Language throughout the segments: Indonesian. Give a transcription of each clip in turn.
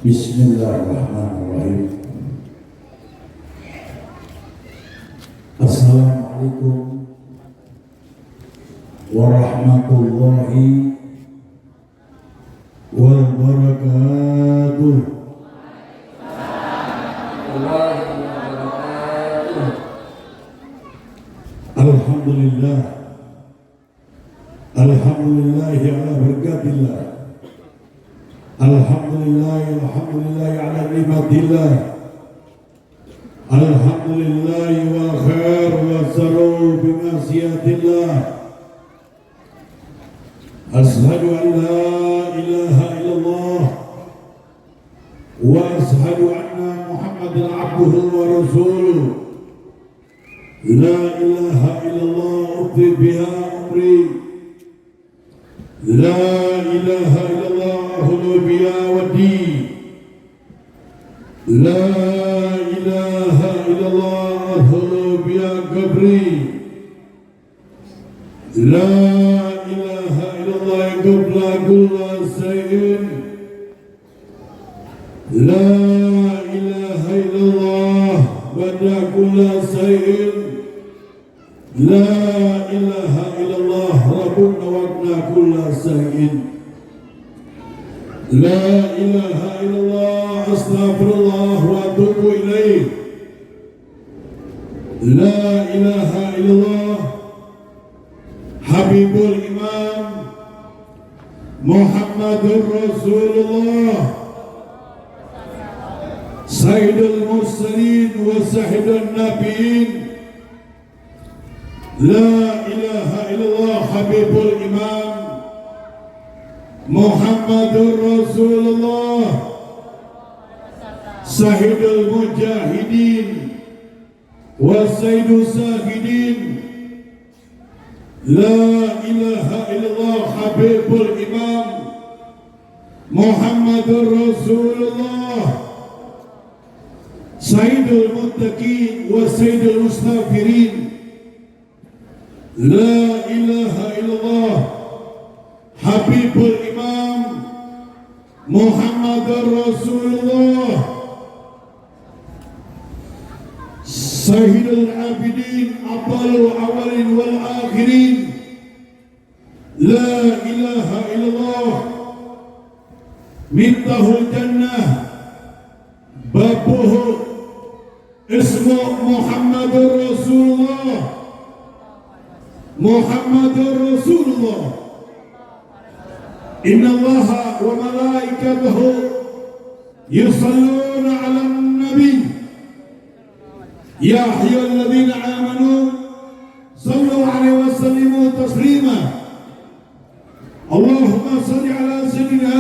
Bismillahirrahmanirrahim. Assalamualaikum warahmatullahi wabarakatuh. Alhamdulillah. Alhamdulillahi ala berkatillah. Alhamdulillahi ala nikmatillah. Alhamdulillahi wa khair wa saru bimasiyatillah. Ashhadu an la ilaha illallah wa ashhadu anna Muhammadan abduhu wa rasuluh. La ilaha illallah uqti biha amri. La ilaha illallah ahlu biha wadi. La ilaha illallah ahlu biha qabri. La ilaha illallah qabla kulla sayin. La ilaha illallah ba'da kulla sayin. La ilaha illallah rabbuna wa'na kulla sayin. La ilaha illallah astaghfirullah wa atubu ilaih. La ilaha illallah Habibul Imam Muhammadur Rasulullah Sayyidul Mursalin wa Sayyidul Nabiin. La ilaha illallah Habibul Imam Muhammadur Rasulullah Sayyidul Mujahidin wa Sayyidul Sahidin. La ilaha illallah Habibul Imam Muhammadur Rasulullah Sayyidul Muttaqin wa Sayyidul Mustaghfirin. La ilaha illallah Habibul Imam Muhammadur Rasulullah Sayyidul Abidin Abdul Awalin wal Akhirin. La ilaha illallah Miftahul Jannah Babuhu Ismu Muhammadur Rasulullah Muhammadur Rasulullah. Inna Allaha wa malaikatahu yusalluna 'alan nabi. Ya ayyuhalladzina amanu sallu 'alaihi wa sallimu taslima. Allahumma shalli 'ala sayyidina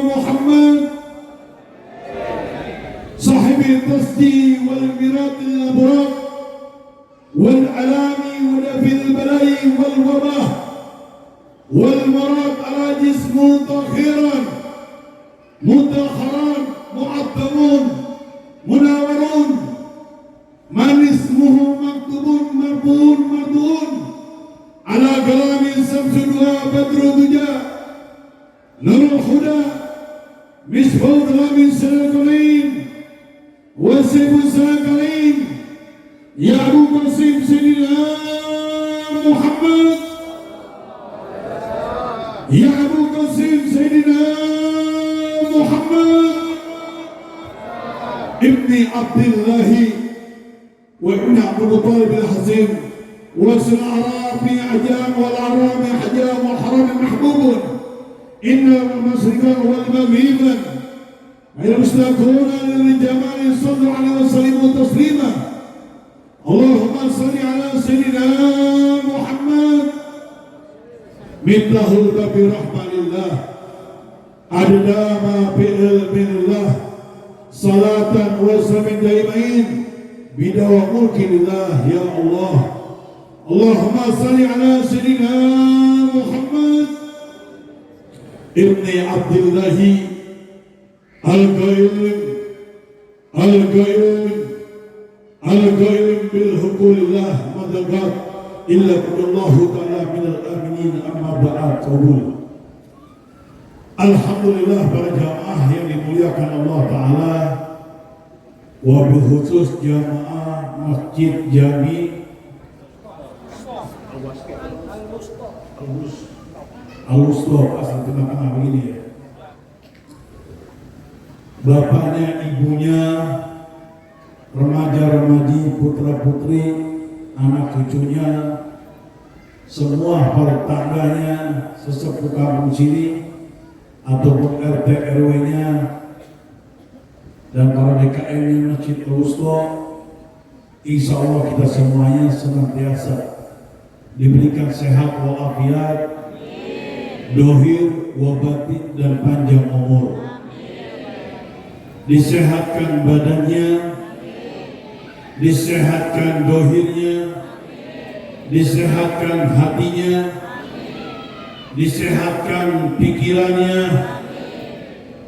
Muhammad sahibi tasdi wal miratil abrar wal alami wa fil balai wal wabah wal marad ala jismu takhiran mudakharan mu'attamun munawarun man ismuhu maktubun marbun mardun ala kalami samsudwa badru duja nurul huda misbah min salakain wa sibu salakain. Ya Abu Qasim Sayyidina Muhammad. Ya Abu Qasim Sayyidina Muhammad Ibni Abdillahi wa ibn Abdul Muttalib al-Hazim wa Sul-Arab bi Ajam wal Arab Hajam wal Haram mahbubun. Inna al-Masrikan wal Maghriban al-Mustakuna lil-Jamali sallu alaihi wa sallimu taslima. Allahumma salli ala sayyidina Muhammad Miftahul babi rahmanillah adna ma fi ilmillah salatan wa salamin daimain bidawa mulkillah ya Allah. Allahumma salli ala sayyidina Muhammad ibni Abdillahi al-qayyim bil hukulillah madagat illa qadallahu ta'ala minal aminin amma ba'd. Qabul. Alhamdulillah para jamaah yang dimuliakan wabil khusus jamaah Masjid Jami Al-Wusta asal tengah-tengah begini ya. Bapaknya, ibunya, remaja-remaji, putra-putri, anak cucunya, semua para tangganya, sesepuh kampung sini ataupun RT RW-nya dan para DKM-nya Masjid Al-Wusta, insya Allah kita semuanya senantiasa diberikan sehat walafiat, dohir, wabatin, dan panjang umur. Disehatkan badannya, disehatkan dohirnya, disehatkan hatinya, disehatkan pikirannya,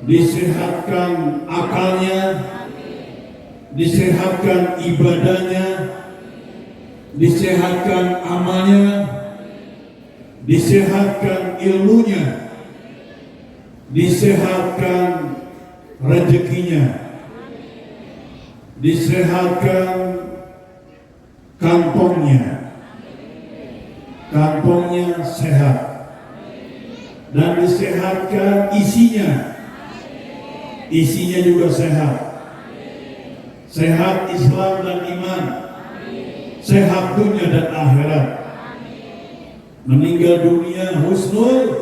disehatkan akalnya, disehatkan ibadahnya, disehatkan amalnya, disehatkan ilmunya, disehatkan rezekinya, disehatkan kantongnya sehat, dan disehatkan isinya juga sehat, sehat Islam dan iman, sehat dunia dan akhirat, meninggal dunia husnul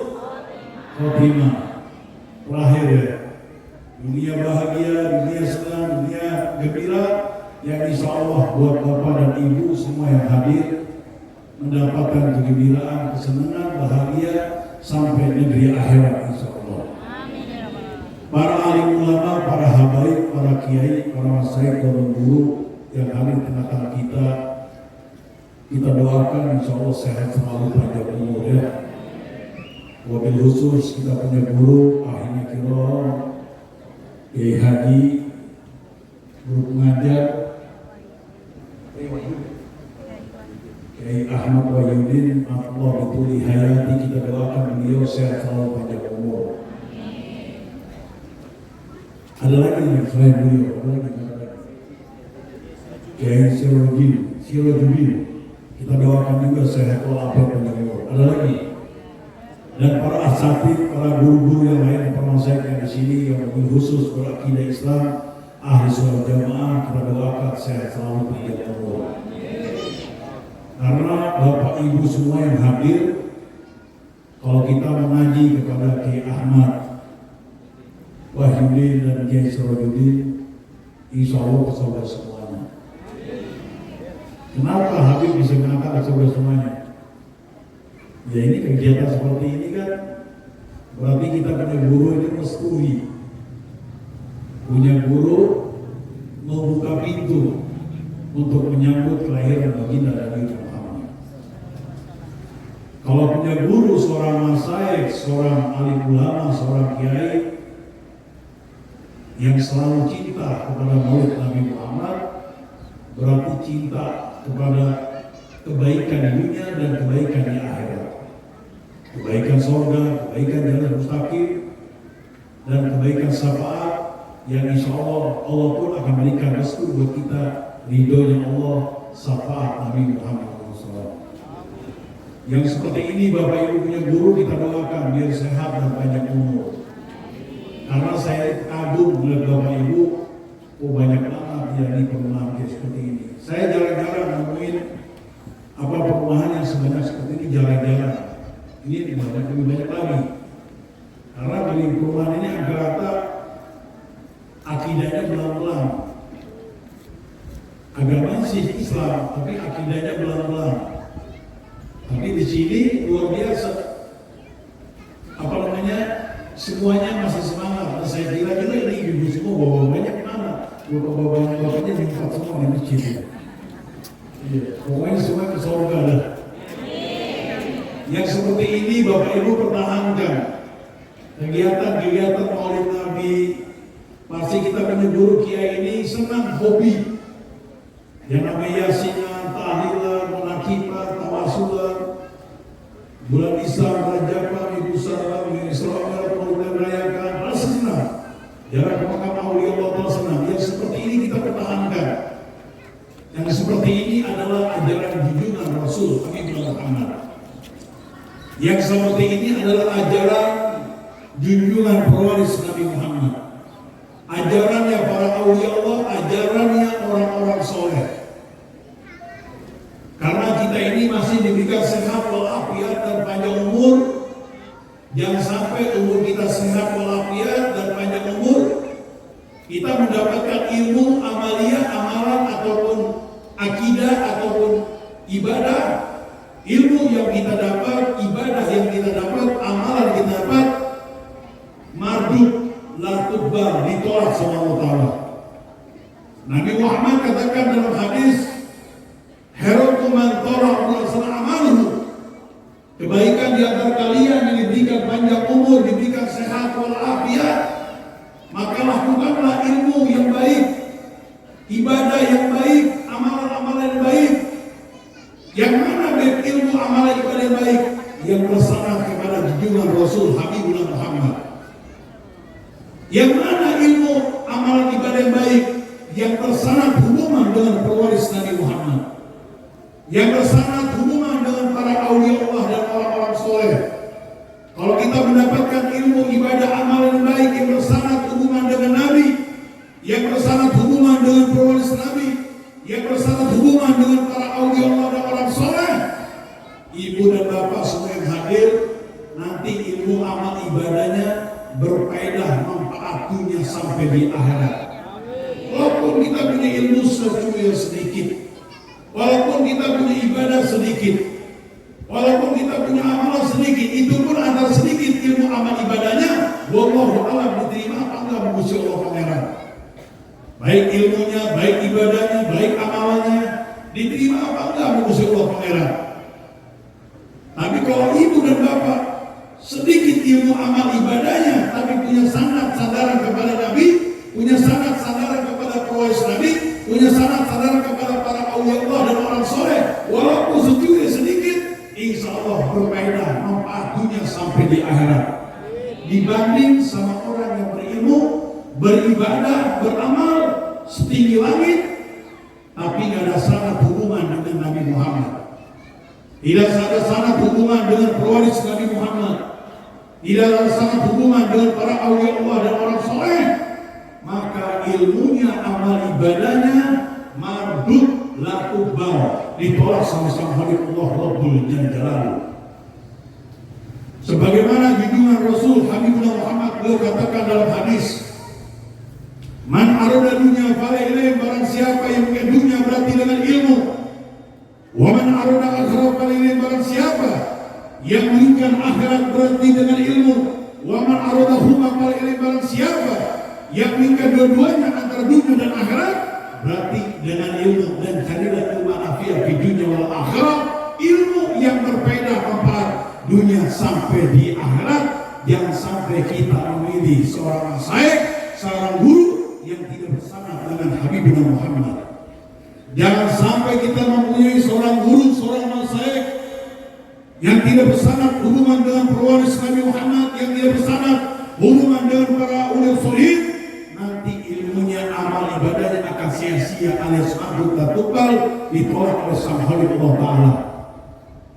khotimah, terakhir ya, dunia bahagia, dunia senang, dunia gembira, yang insya Allah buat bapak dan ibu semua yang hadir mendapatkan kegembiraan, kesenangan, bahagia sampai negeri akhirat insya Allah. Para alim ulama, para habaib, para kiai, para masyayikh, para guru yang hadir di tengah-tengah kita doakan insya Allah sehat selalu, panjang umur ya. Wabil khusus kita punya guru akhirnya kiram Kiai Haji, guru pengajar Kiai Ahmad Wahyudin, Allah bituli hayati, kita doakan beliau sehat selalu, panjang umur. Ada lagi yang selain beliau, ada lagi Kiai Sirojudin, kita doakan juga sehat walafiat, panjang umur. Ada lagi, dan para asatidz, para guru-guru yang lain, para masyayikh yang di sini yang khusus berakidah Islam, ahli sholat jamaah, kita doakan sehat selalu, panjang umur. Karena bapak ibu semua yang hadir, kalau kita mengaji kepada Kiai Ahmad Wahyudin dan Kiai Sirojudin, insya Allah saudara semuanya. Kenapa Habib bisa mengangkat saudara semuanya? Ya ini kegiatan seperti ini kan berarti kita punya guru ini mestui, punya guru membuka pintu untuk menyambut kelahiran baginda Nabi Muhammad. Kalau punya guru seorang masyayikh, seorang alim ulama, seorang kiai yang selalu cinta kepada maulid Nabi Muhammad, berarti cinta kepada kebaikan di dunia dan kebaikan di akhirat, kebaikan surga, kebaikan jalan mustaqim, dan kebaikan syafaat yang insya Allah pun akan berikan restu buat kita, ridhonya Allah, syafaat Nabi Muhammad SAW. Yang seperti ini Bapak Ibu punya guru, kita doakan biar sehat dan panjang umur. Karena saya kagum melihat Bapak Ibu, banyak banget ya di perumahan seperti ini. Saya jarang-jarang nemuin perumahan yang sebanyak seperti ini, jarang-jarang. Ini lebih banyak lagi. Karena dari perumahan ini rata akidahnya belang-belang. Agamanya sih Islam, tapi akidahnya belang-belang. Tapi di sini luar biasa. Semuanya masih semangat. Dan saya kira juga ini ibu semua bawa-bawanya kemana? Bawa-bawanya nyempat semua di masjid. Iya, pokoknya semua ke surga dah. Yang seperti ini Bapak Ibu pertahankan. Kegiatan-kegiatan maulid Nabi, pasti kita punya guru kiai ini senang hobi. Yang namanya yasinan, tahlilan, menakiban, tawasulan, bulan Islam, Rajaban, Ibu Salam, Islam, Maulid merayakan, pasti senang. Jarak ke makam Aulia Allah senang. Yang seperti ini kita pertahankan. Yang seperti ini adalah ajaran junjungan Rasul Habibullah Muhammad. Yang seperti ini adalah ajaran junjungan pewaris Nabi Muhammad. Ajarannya para awliya Allah, ajarannya orang-orang soleh. Karena kita ini masih diberikan sehat walafiat dan panjang umur. Jangan sampai umur kita sehat walafiat dan panjang umur, kita mendapatkan ilmu amaliyah, amalan ataupun akidah ataupun ibadah, ilmu yang kita dapat, ibadah yang kita dapat, amalan yang kita dapat, marduk la tuqbal, ditolak sama Allah Ta'ala. Nabi Muhammad katakan dalam hadis, "Khairukum man tara amaluhu." Kebaikan di antara kalian yang diberikan panjang umur, diberikan sehat walafiat, maka lakukanlah ilmu yang baik, ibadah yang baik, amalan-amalan yang baik. Yang mana baik ilmu, amalan, ibadah yang baik? Yang bersandar kepada junjungan Rasul Habibullah Muhammad. Yang mana ilmu, amalan, ibadah yang baik? Yang bersandar hubungan dengan pewaris Nabi Muhammad. Yang bersandar hubungan dengan para awliya Allah dan orang-orang soleh. Kalau kita mendapatkan ilmu, ibadah, amalan yang baik yang bersandar hubungan dengan Nabi, yang bersandar hubungan dengan pewaris Nabi, yang bersandar hubungan dengan para awliya Allah dan orang soleh, ibu dan bapak semua yang hadir, nanti ilmu amal ibadahnya berfaedah, manfaat dunia sampai di akhirat. Walaupun kita punya ilmu secuil sedikit, walaupun kita punya ibadah sedikit, walaupun kita punya amalan sedikit, itu pun antara sedikit ilmu amal ibadahnya, wallahu a'lam diterima apa enggak menguji Allah pangeran. Baik ilmunya, baik ibadahnya, baik amalannya, diterima apa enggak menguji Allah pangeran. Tapi kalau ibu dan bapak sedikit ilmu amal ibadahnya, tapi punya sandaran kepada Nabi, punya sandaran kepada pewaris Nabi, punya sandaran kepada para awliya Allah dan orang soleh, walaupun sedikit, insya Allah berfaedah, manfaat dunia sampai di akhirat. Dibanding sama orang yang berilmu, beribadah, beramal setinggi langit, tapi nggak ada sanad hubungan dengan Nabi Muhammad. Tidak ada sanad hubungan dengan pewaris Nabi Muhammad. Tidak ada sanad hubungan dengan para awliya Allah dan orang soleh. Maka ilmunya, amal ibadahnya mardud la tuqbal, ditolak sama sang Habibullah Rabbul Jalal. Sebagaimana junjungan Rasul Habibullah Muhammad beliau katakan dalam hadis, "Man arada dunya fala ilaih," barang siapa yang punya dunia berarti dengan ilmu. "Wa man arada akhirat fala ilaih," barang siapa yang menginginkan akhirat berarti dengan ilmu. "Wa man arada huma fala ilaih," barang siapa yang menginginkan dua-duanya antara dunia dan akhirat berarti dengan ilmu. Dan carilah ilmu nafi'ah di dunia wal akhirat, ilmu yang berfaedah manfaat dunia sampai di akhirat. Jangan sampai kita memilih seorang masyayikh, seorang guru yang tidak bersama dengan Habibullah Muhammad. Jangan sampai kita mempunyai seorang guru, seorang masyayikh yang tidak bersama hubungan dengan pewaris Nabi Muhammad, yang tidak bersama hubungan dengan para ulil solih. Nanti ilmunya, amal ibadahnya akan sia-sia alias mardud la tuqbal, ditolak oleh sang Habibullah Ta'ala.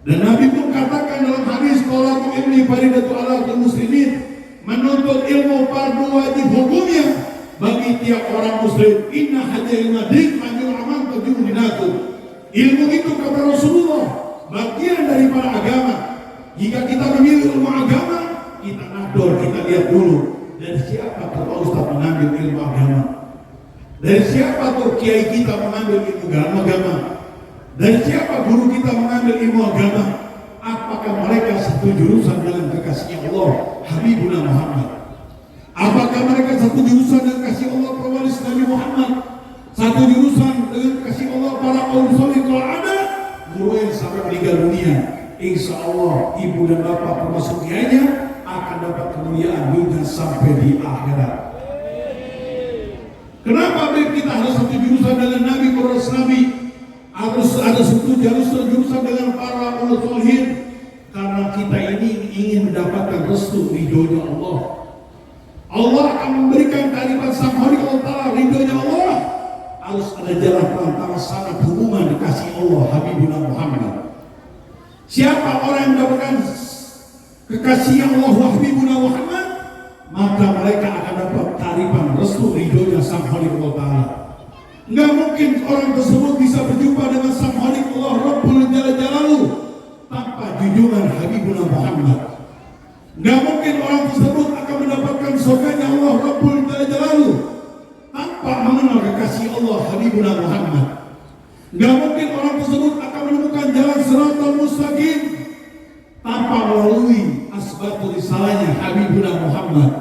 Dan Nabi pun katakan dalam hadis, "Tolakul ilmi faridatu ala muslimin," menuntut ilmu fardu wajib hukumnya bagi tiap orang muslim. "Inna hajjal madin majul aman tajul dinatu." Ilmu itu kata Rasulullah bagian daripada agama. Jika kita memilih ilmu agama, kita nador, kita lihat dulu dari siapa tuh Pak Ustaz mengambil ilmu agama, dari siapa tuh kiai kita mengambil ilmu agama, dari siapa guru kita mengambil ilmu agama. Apakah mereka satu jurusan dengan kekasihnya Allah Habibullah Muhammad? Apakah mereka satu jurusan dengan kasih Allah pewaris Nabi Muhammad? Satu jurusan dengan kasih Allah para ulul solih? Kalau ada guru yang sampai meninggal dunia, insya Allah ibu dan bapak termasuk kiainya akan dapat kemuliaan dunia sampai di akhirat. Kenapa kita harus satu jurusan dengan Nabi, pewaris Nabi? Harus ada satu jurusan dengan para ulul solih, karena kita ini ingin mendapatkan restu ridhonya Allah. Allah akan memberikan kalimat sang Habib Allah Ta'ala, ridhonya Allah Siapa orang yang mendapatkan kekasih Allah wa habibuna Muhammad, maka mereka akan dapat kearifan restu ridhonya Sang Khaliq Allah Ta'ala. Enggak mungkin orang tersebut bisa berjumpa dengan Sang Khaliq Allah Rabbul Jalla Jalaluh tanpa junjungan Habibuna Muhammad. Enggak mungkin orang tersebut akan mendapatkan surganya Allah Rabbul Jalla Jalaluh tanpa mengenal kekasih Allah Habibuna Muhammad. Enggak mungkin orang tersebut akan menemukan jalan Shiratal Mustaqim tanpa melalui asbatul risalahnya Habibuna Muhammad.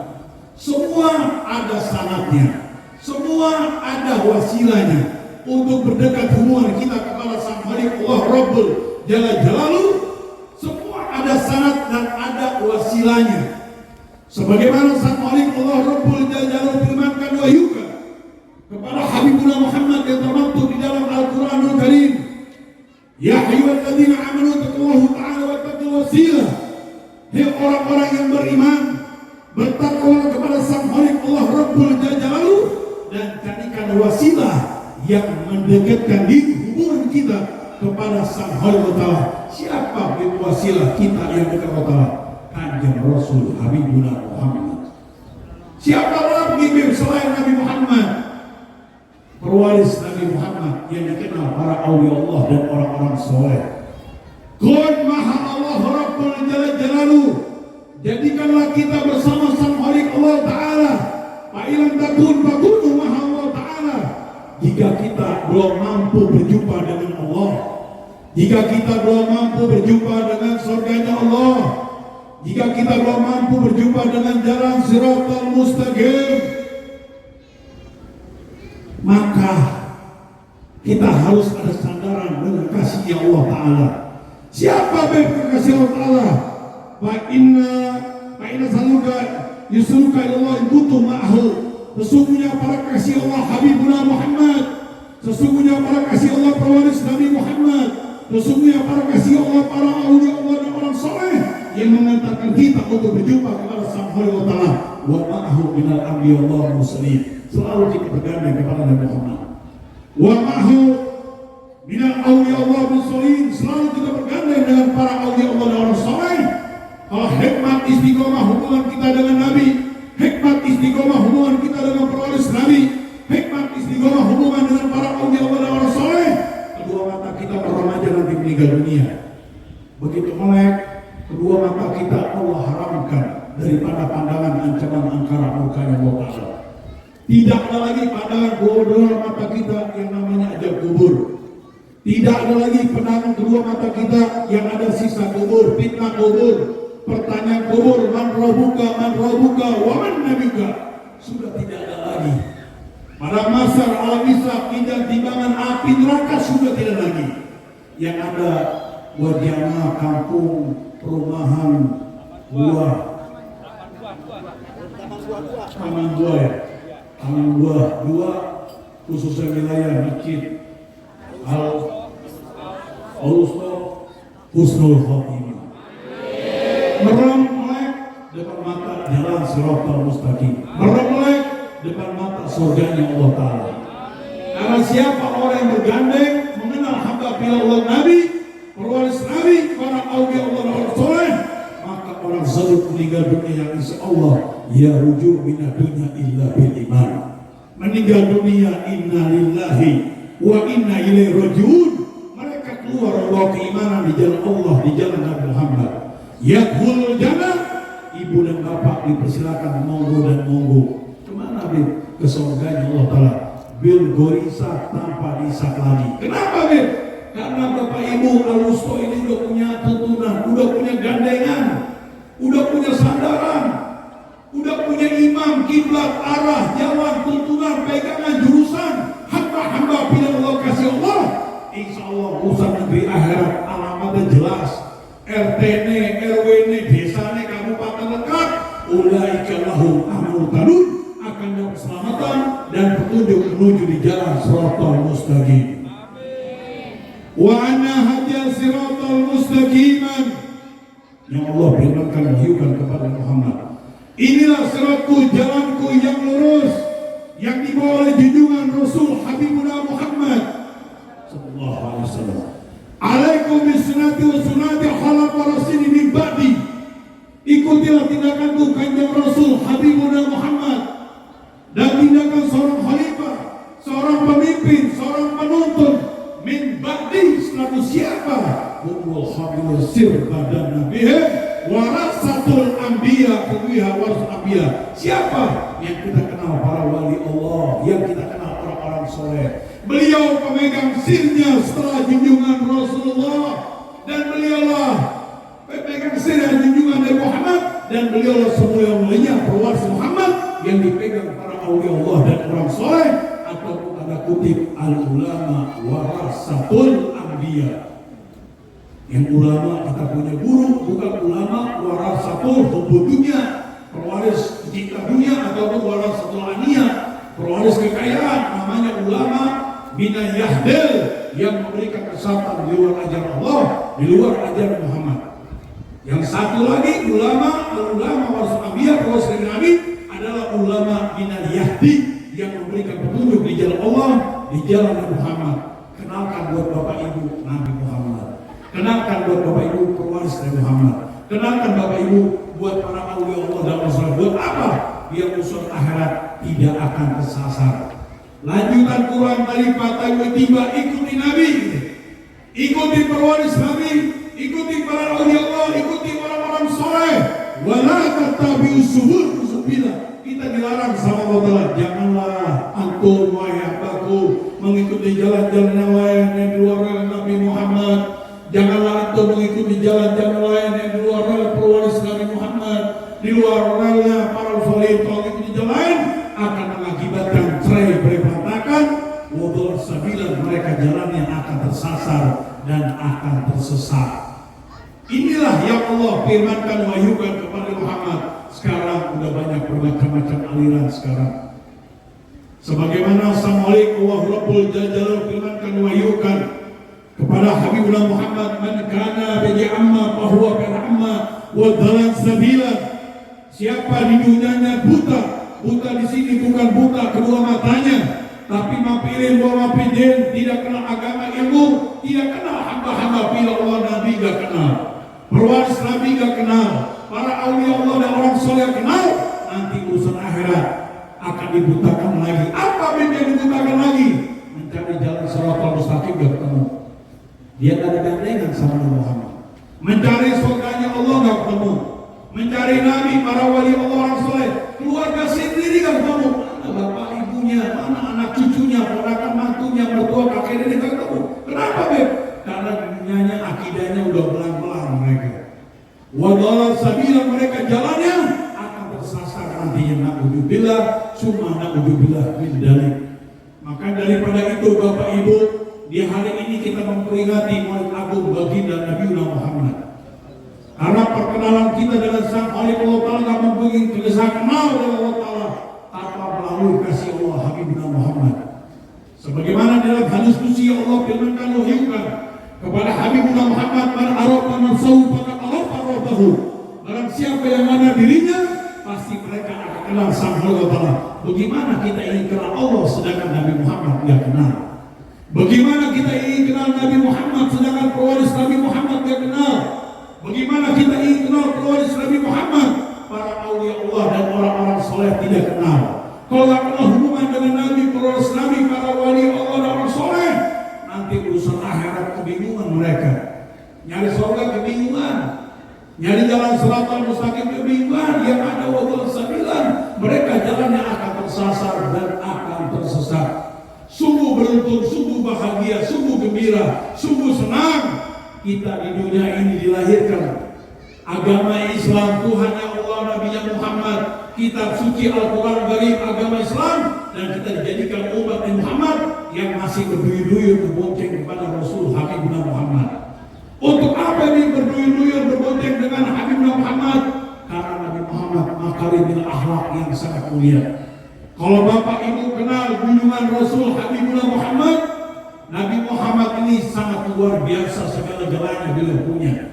Semua ada sanadnya, semua ada wasilahnya untuk berdekat hubungan kita kepada Sang Khaliq Allah Rabbul Jalla Jalaluh. Semua ada sanad dan ada wasilahnya. Sebagaimana Sang Khaliq Allah Rabbul Jalla Jalaluh firmankan wahyukan kepada Habibuna Muhammad yang termaktub di dalam Al-Quranul Karim, ya ayyuhalladzina amanu taqullaha ta'ala wa taqul wasilah. Hai orang-orang yang beriman, bertakwalah kepada Sang Khaliq Allah Rabbul Jalla Jalaluh dan jadikan wasilah yang mendekatkan diri hubungan kita kepada Sang Khaliq Allah. Siapa wasilah kita yang dekat Allah? Kanjeng Rasul Habibuna Muhammad. Siapa lagi selain Nabi Muhammad? Perwaris Nabi Muhammad yang dikenal para awliya Allah dan orang-orang soleh. Kun maha Allah Rabbul Jalla Jalaluh, jadikanlah kita bersama Sang Khaliq Allah Ta'ala. Fa'ilam takun fakunu maha Allah Ta'ala. Jika kita belum mampu berjumpa dengan Allah, jika kita belum mampu berjumpa dengan surganya Allah, jika kita belum mampu berjumpa dengan jalan Shiratal Mustaqim, maka kita harus ada sandaran dengan kasih Allah Ta'ala. Siapa kekasih Allah Ta'ala? Fa'inna saluka yusruka ilallah in kuntum ma'ahu. Sesungguhnya para kasih Allah Habibuna Muhammad, sesungguhnya para kasih Allah pewaris Nabi Muhammad, sesungguhnya para kasih Allah para awliya Allah dan orang soleh yang mengantarkan kita untuk berjumpa kepada Sang Khaliq Allah Ta'ala. Wa ma'ahu minal anbiya Allah muslim. Selalu kita bergandeng kepada Nabi Muhammad. Wa ma'ahu minal awliya Allah muslim. Selalu kita bergandeng dengan para awliya Allah dan orang soleh. Kalau hikmat istiqomah hubungan kita dengan Nabi, hikmat istiqomah hubungan kita dengan pewaris Nabi, hikmat istiqomah hubungan dengan para awliya Allah dan orang soleh, kedua mata kita remaja nanti meninggal dunia. Begitu melek, kedua mata kita Allah haramkan daripada pandangan ancaman angkara murkanya Allah Ta'ala. Tidak ada lagi pandangan kedua mata kita yang namanya ajab kubur. Tidak ada lagi pandangan kedua mata kita yang ada sisa kubur, fitnah kubur, pertanyaan kubur, man rabbuka, wa man nabiyuka. Sudah tidak ada lagi. Pada masa al-hisab, tidak timbangan api neraka sudah tidak lagi. Yang ada wajana, kampung, perumahan, buah, taman buah ya. Taman buah, dua khususnya wilayah masjid Al-Usta Husnul Khotimah. Merem melek depan mata jalan Shiratal Mustaqim. Merem melek depan mata surganya Allah Ta'ala. Karena siapa orang yang bergandeng mengenal hamba Allah Nabi, perwaris Nabi, para awliya Allah dan orang soleh, maka orang tersebut meninggal dunia yang insya Allah ya rujuk minad dunya illa bil iman. Meninggal dunia inna lillahi wa inna ilaihi rajiun. Mereka keluar membawa keimanan di jalan Allah, di jalan Nabi Muhammad. Yadkhulul jannah, ibu dan bapak dipersilakan monggo dan monggo. Kemana Bib? Ke surganya Allah Ta'ala. Bil gorisa tanpa dihisab lagi. Kenapa Bib? Karena bapak ibu Al-Usta ini udah punya tuntunan, udah punya gandengan, udah punya sandaran, udah punya imam, kiblat, arah, jalan, tuntunan, pegangan, jurusan, hamba-hamba pilihan Allah kasih Allah. Insya Allah urusan negeri akhirat alamatnya jelas. RT-nya, RW-nya, desa-nya, kabupaten dekat, ulaika lahum amrun tanun, akan dapat keselamatan dan petunjuk menuju di jalan Shiratal Mustaqim. Wa anna hadya Shiratal Mustaqiman, yang Allah firmankan wahyukan kepada Muhammad. Inilah siratku, jalanku yang lurus, yang dibawa oleh junjungan Rasul Habibuna Muhammad sallallahu alaihi wasallam. Alaikum bisunati wa sunati pemimpin, seorang penuntun min ba'di setelah siapa? Humul hamilul sir badan nabihim warasatul anbiya kubiha warasatul anbiya. Siapa? Yang kita kenal para wali Allah, yang kita kenal orang-orang soleh. Beliau pemegang sirnya setelah junjungan Rasulullah, dan beliaulah pemegang sir dan junjungan Nabi Muhammad, dan beliaulah semuanya pewaris Muhammad yang dipegang para awliya Allah dan orang soleh, atau tanda kutip al-ulama warasatul anbiya. Yang ulama kita punya guru, bukan ulama warasatul hubbud dunya, pewaris cinta dunia, ataupun warasatul aniyah, pewaris kekayaan. Namanya ulama bina yahdil, yang memberikan kesatuan di luar ajaran Allah, di luar ajaran Muhammad. Yang satu lagi ulama warasatul anbiya, pewaris Nabi, adalah ulama bina yahdi, yang memberikan petunjuk di jalan Allah, di jalan Nabi Muhammad. Kenalkan buat Bapak Ibu Nabi Muhammad. Kenalkan buat Bapak Ibu pewaris Nabi Muhammad. Kenalkan Bapak Ibu buat para awliya Allah dan Rasul. Buat apa? Biar usul akhirat tidak akan tersasar. Lanjutan Quran tadi patah tiba, ikuti Nabi, ikuti pewaris Nabi, ikuti para awliya Allah, ikuti orang-orang soleh. Wala tattabi'us subula. Kita dilarang sama Allah Ta'ala, janganlah antum wahyabaku mengikuti jalan-jalan yang lain yang di luar Nabi Muhammad. Janganlah antum mengikuti jalan-jalan lain yang di luar pewaris Nabi Muhammad, di luar relnya para soleh. Kalau mengikuti jalan lain akan mengakibatkan cerai berantakan, wadul sabila, mereka jalannya akan tersasar dan akan tersesat. Inilah yang Allah firmankan wahyukan kepada Muhammad. Sekarang udah banyak bermacam-macam aliran sekarang. Sebagaimana Samalik Allah Rabbul Jalal firmankan wahyukan kepada Habibullah Muhammad, man kana bi amma fa huwa bi amma wa dalan sabila. Siapa di dunianya buta di sini bukan buta kedua matanya, tapi mapilin wa mapidin, tidak kenal agama ilmu, tidak kenal hamba-hamba bila Allah Nabi gak kenal, pewaris Nabi gak kenal, para awliya Allah dan orang soleh kenal, nanti urusan akhirat akan dibutakan lagi. Apa yang dibutakan lagi? Mencari jalan shiratal mustaqim gak ketemu. Dia gak ada gandengan sama Nabi Muhammad. Mencari surganya Allah gak ketemu. Mencari Nabi, para wali Allah, orang soleh, keluarga sendiri gak ketemu. Mana bapak ibunya, mana anak cucunya, ponakan mantunya, mertua kakek nenek gak ketemu. Kenapa Beb? Karena dunianya akidahnya udah belang-belang mereka. Wadal sabila, mereka jalannya akan tersasar nantinya. Na'udzubillah, summa na'udzubillah min dzalik. Maka daripada itu Bapak Ibu, di hari ini kita memperingati Maulid Agung baginda Nabi Muhammad. Karena perkenalan kita dengan Sang Khaliq Allah Ta'ala gak mungkin bisa kenal dengan Allah Ta'ala tanpa melalui kasih Allah Habibina Muhammad. Sebagaimana dalam hadis qudsi Allah firmankan wahyukan kepada Habibina Muhammad, man arafa nafsahu faqad arafa rabbahu. Barang siapa yang mana dirinya, pasti mereka akan kenal Sang Khaliq Allah Ta'ala. Bagaimana kita ingin kenal Allah sedangkan Nabi Muhammad tidak kenal? Bagaimana kita ingin kenal Nabi Muhammad sedangkan pewaris Nabi Muhammad tidak kenal? Bagaimana kita ingin kenal pewaris Nabi Muhammad, para awliya Allah dan orang-orang soleh tidak kenal? Kalau tidak kenal hubungan dengan Nabi, pewaris Nabi, para wali Allah dan orang soleh, nanti urusan akhirat kebingungan mereka. Nyari surga kebingungan, nyari jalan shiratal mustaqim kebingungan. Yang ada wadul sabilan, mereka jalannya akan tersasar dan akan tersesat. Sungguh beruntung, sungguh bahagia, sungguh gembira, sungguh senang kita di dunia ini dilahirkan. Agama Islam, Tuhannya Allah, Nabi Muhammad, kitab suci Al-Quran Karim, agama Islam, dan kita dijadikan umat Muhammad yang masih berduyun-duyun berbonceng kepada Rasul Habibuna Muhammad. Untuk apa ini berduyun-duyun berbonceng dengan Habibuna Muhammad? Karena Nabi Muhammad makarimil akhlak yang sangat mulia. Kalau Bapak Ibu kenal junjungan Rasul Habibullah Muhammad, Nabi Muhammad ini sangat luar biasa, segala-galanya beliau punya.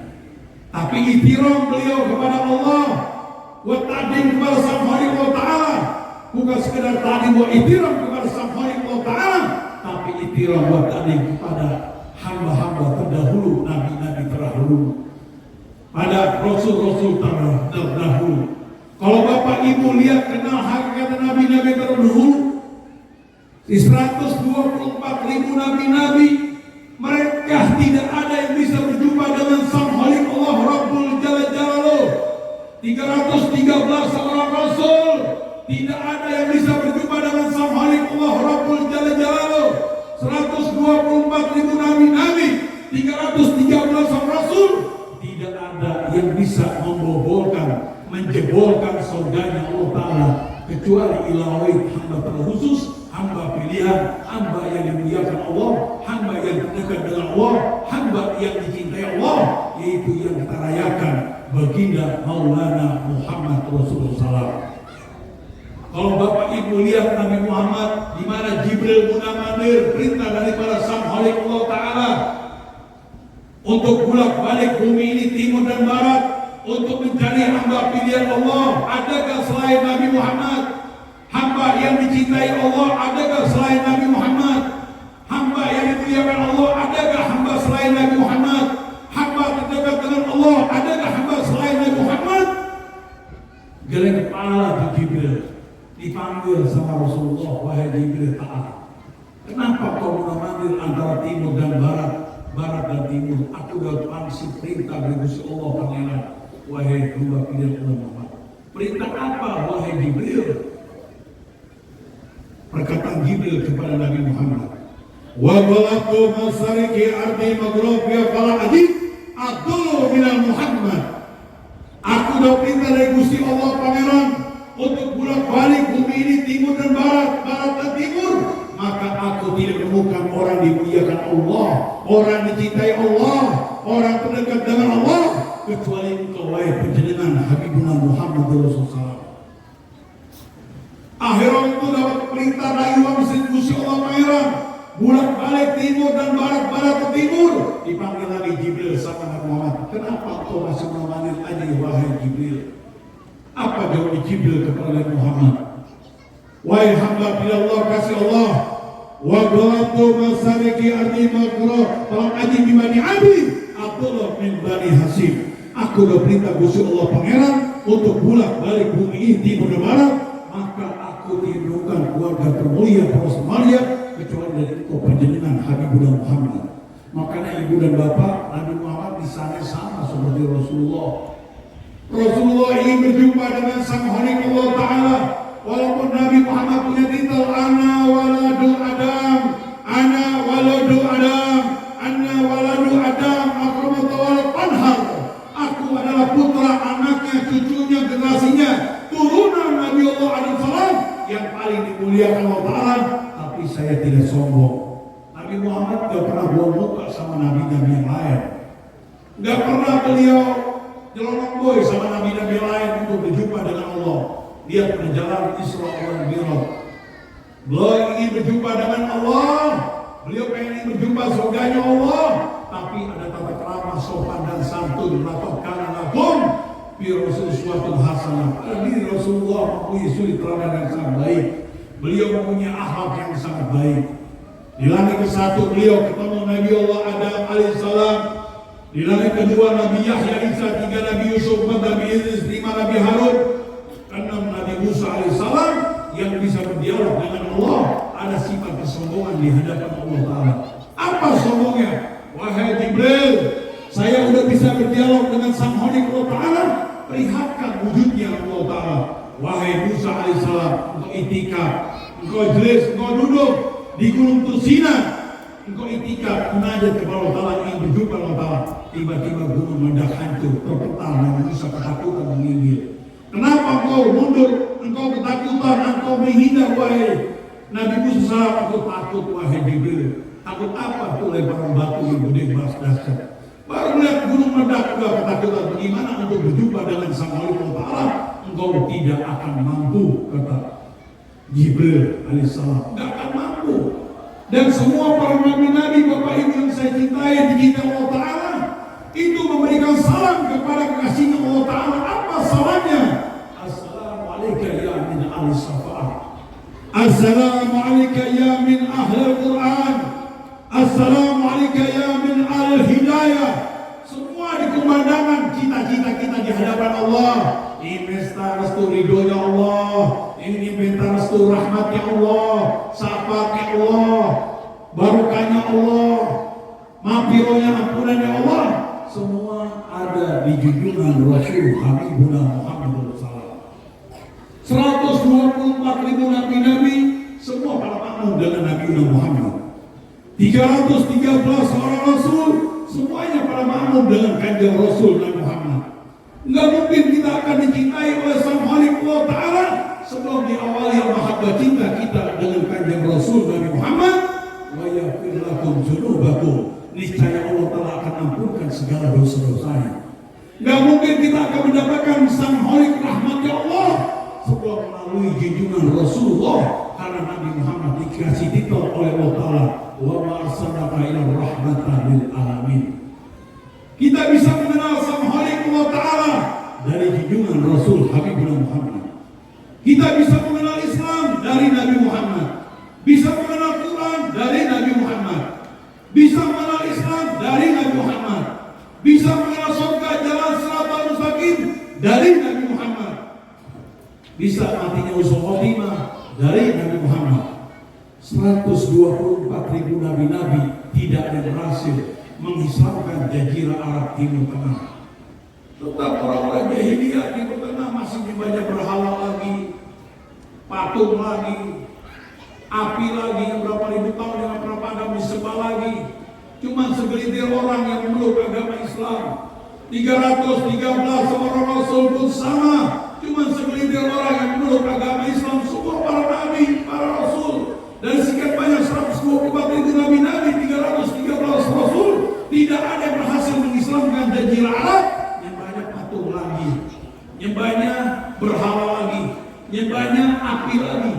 Tapi ihtiram beliau kepada Allah, wa ta'dim kepada Sang Khaliq Allah Ta'ala, bukan sekedar ta'dim wa ihtiram kepada Sang Khaliq Allah Ta'ala, tapi ihtiram wa ta'dim kepada hamba-hamba terdahulu, nabi-nabi terdahulu, pada rasul-rasul terdahulu. Kalau Bapak Ibu lihat kenal hakikat nabi-nabi terdahulu, Di 124 ribu nabi-nabi, mereka tidak ada yang bisa berjumpa dengan Sang Khalik Allah Rabbul Jalla Jalaluh. 313 orang Rasul, tidak ada yang bisa berjumpa dengan Sang Khalik Allah Rabbul Jalla Jalaluh. 124 ribu nabi-nabi, 313 orang Rasul, tidak ada yang bisa membobolkan, menjebolkan surganya Allah Ta'ala kecuali ilawai hamba terkhusus, hamba pilihan, hamba yang dimuliakan Allah, hamba yang dekat dengan Allah, hamba yang dicintai Allah, yaitu yang kita rayakan baginda Maulana Muhammad Rasulullah. Kalau Bapak Ibu lihat Nabi Muhammad, di mana Jibril munamandir perintah daripada Sang Khalik Allah Ta'ala untuk bolak-balik bumi ini timur dan barat untuk mencari hamba pilihan Allah. Adakah selain Nabi Muhammad? Hamba yang dicintai Allah, adakah selain Nabi Muhammad? Hamba yang dimuliakan Allah, adakah hamba selain Nabi Muhammad? Hamba terdekat dengan Allah, adakah hamba selain Nabi Muhammad? Geleng kepala di Jibril, dipanggil sama Rasulullah, wahai Jibril ta'ala, kenapa kau menamandir antara timur dan barat, barat dan timur? Aku sudah pangsi perintah dari Gusti Allah Pangeran, wahai hamba pilihan Allah Muhammad. Perintah apa wahai Jibril? Perkataan Jibril kepada Nabi Muhammad, wa balagtu masariki ardi maghribiha fala ajid adullu minal Muhammad. Aku sudah perintah dari Gusti Allah Pangeran untuk bolak-balik bumi ini timur dan barat, barat dan timur, maka aku tidak menemukan orang dimuliakan Allah, orang dicintai Allah, orang terdekat dengan Allah, kecuali engkau wahai panjenengan Habibuna Muhammad Rasulullah. Akhirnya itu dapat perintah dari Gusti Allah Pangeran bolak-balik timur dan barat, barat ke timur. Dipanggil lagi Jibril sama Nabi Muhammad, kenapa kau masih memanggil aja wahai Jibril? Apa jawab Jibril kepada Nabi Muhammad? Wahai hamba bila Allah kasih Allah, wa galatu masariki ardi makro falam ajib bimani abi Abdullah min Bani Hasim. Aku sudah perintah Gusti Allah Pangeran untuk bolak-balik bumi ini timur dan barat, maka aku dirindukan keluarga termulia para Somalia kecuali dari engkau panjenengan Habibuna Muhammad. Makanya ibu dan bapak, Nabi Muhammad di sana sama seperti Rasulullah. Rasulullah ingin berjumpa dengan Sang Khalik Allah Ta'ala. Walaupun Nabi Muhammad punya titel Ana waladu Adam, Ana waladu Adam, Ana waladu Adam, akramatawala panhar. Aku adalah putra, anaknya, cucunya, generasinya, turunan Nabi Allah alaihissalam yang paling dimuliakan Allah Ta'ala. Tapi saya tidak sombong. Nabi Muhammad tidak pernah buang muka sama nabi-nabi yang lain. Tidak pernah beliau nyelonong boy sama nabi-nabi lain untuk berjumpa dengan Allah. Dia berjalan Isra wal Mi'raj. Beliau ingin berjumpa dengan Allah. Beliau ingin berjumpa surganya Allah. Tapi ada tata krama, sopan dan santun. Laqad lakum fi Rasul uswatun hasanah. Ini Rasulullah mempunyai suri teladan yang sangat baik. Beliau mempunyai akhlak yang sangat baik. Di langit ke-1 beliau ketemu Nabi Allah Adam alaihissalam. Di langit kedua Nabi Yahya Isa, 3 Nabi Yusuf, 4 Nabi Idris, 5 Nabi Harun, 6 Nabi Musa alaihissalam yang bisa berdialog dengan Allah. Ada sifat kesombongan di hadapan Allah Ta'ala. Apa sombongnya? Wahai Jibril, saya sudah bisa berdialog dengan Sang Khalik Allah Ta'ala. Perlihatkan wujudnya Allah Ta'ala. Wahai Musa alaihissalam, engkau itikaf, engkau Idris, engkau duduk di Gunung Tursina, engkau itikaf munajat kepada Allah Ta'ala, ingin berjumpa Allah Ta'ala. Tiba-tiba gunung meledak hancur, terpental dan Musa ketakutan menginggil. Kenapa engkau mundur? Engkau ketakutan, engkau menghindar wahai Nabi Musa SAW. Aku takut wahai Jibril. Takut apa? Itu lemparan batu yang gede bahas dahsyat. Baru lihat gunung meledak juga ketakutan. Bagaimana untuk berjumpa dengan Sang Khalik Allah Ta'ala? Engkau tidak akan mampu, kata Jibril alaihissalam. Tidak akan mampu. Dan semua para nabi-nabi Bapak Ibu yang saya cintai, dicintai Allah Ta'ala, itu memberikan salam kepada kekasihnya Allah Ta'ala. Apa salamnya? Assalamualaikum ya min ahli syafa'ah, Assalamualaikum ya min ahli Al-Quran, Assalamualaikum ya min ahli hidayah. Semua dikumandangkan cita-cita kita di hadapan Allah. Ini pesta restu ridhonya Allah, ini pesta restu rahmatnya Allah, syafaatnya Allah, barokahnya Allah, maghfirahnya, ampunannya Allah, semua ada di junjungan Rasul Habibuna Muhammad SAW. 124.000 nabi-nabi semua pada makmum dengan Nabi Muhammad. 313 orang Rasul semuanya pada makmum dengan kanjeng Rasul Nabi Muhammad. Enggak mungkin kita akan dicintai oleh Sang Khaliq Allah Ta'ala sebelum diawali mahabbah cinta kita dengan kanjeng Rasul Nabi Muhammad. Wa yaghfir lakum dzunubakum, niscaya Allah Ta'ala akan ampunkan segala dosa-dosanya. Enggak mungkin kita akan mendapatkan Sang Khaliq rahmatnya Allah sebelum melalui junjungan Rasulullah, karena Nabi Muhammad dikasih titel oleh Allah Ta'ala wa ma arsalnaka illa rahmatan lil alamin. Kita bisa mengenal Sang Khaliq Allah Ta'ala dari junjungan Rasul Habibullah Muhammad. Kita bisa mengenal Islam dari Nabi Muhammad, bisa mengenal Quran dari Nabi Muhammad, bisa mengenal Islam dari Nabi Muhammad, bisa mengenal surga jalan siratal mustaqim dari Nabi Muhammad, bisa matinya usul khotimah dari Nabi Muhammad. 124.000 nabi-nabi tidak ada yang berhasil mengislamkan jazirah Arab Timur Tengah. Tetap orang-orang jahiliyah Timur Tengah masih banyak berhala lagi, patung lagi, api lagi yang berapa ribu tahun yang berapa agama disembah lagi. Cuma segelintir orang yang memeluk agama Islam. 313 orang Rasul pun sama. Cuma segelintir orang yang memeluk agama Islam. Semua para nabi, para Rasul. Dari sekian banyak 124.000 nabi-nabi, 313 Rasul, tidak ada yang berhasil mengislamkan jazirah Arab. Yang banyak patung lagi, yang banyak berhala lagi, yang banyak api lagi.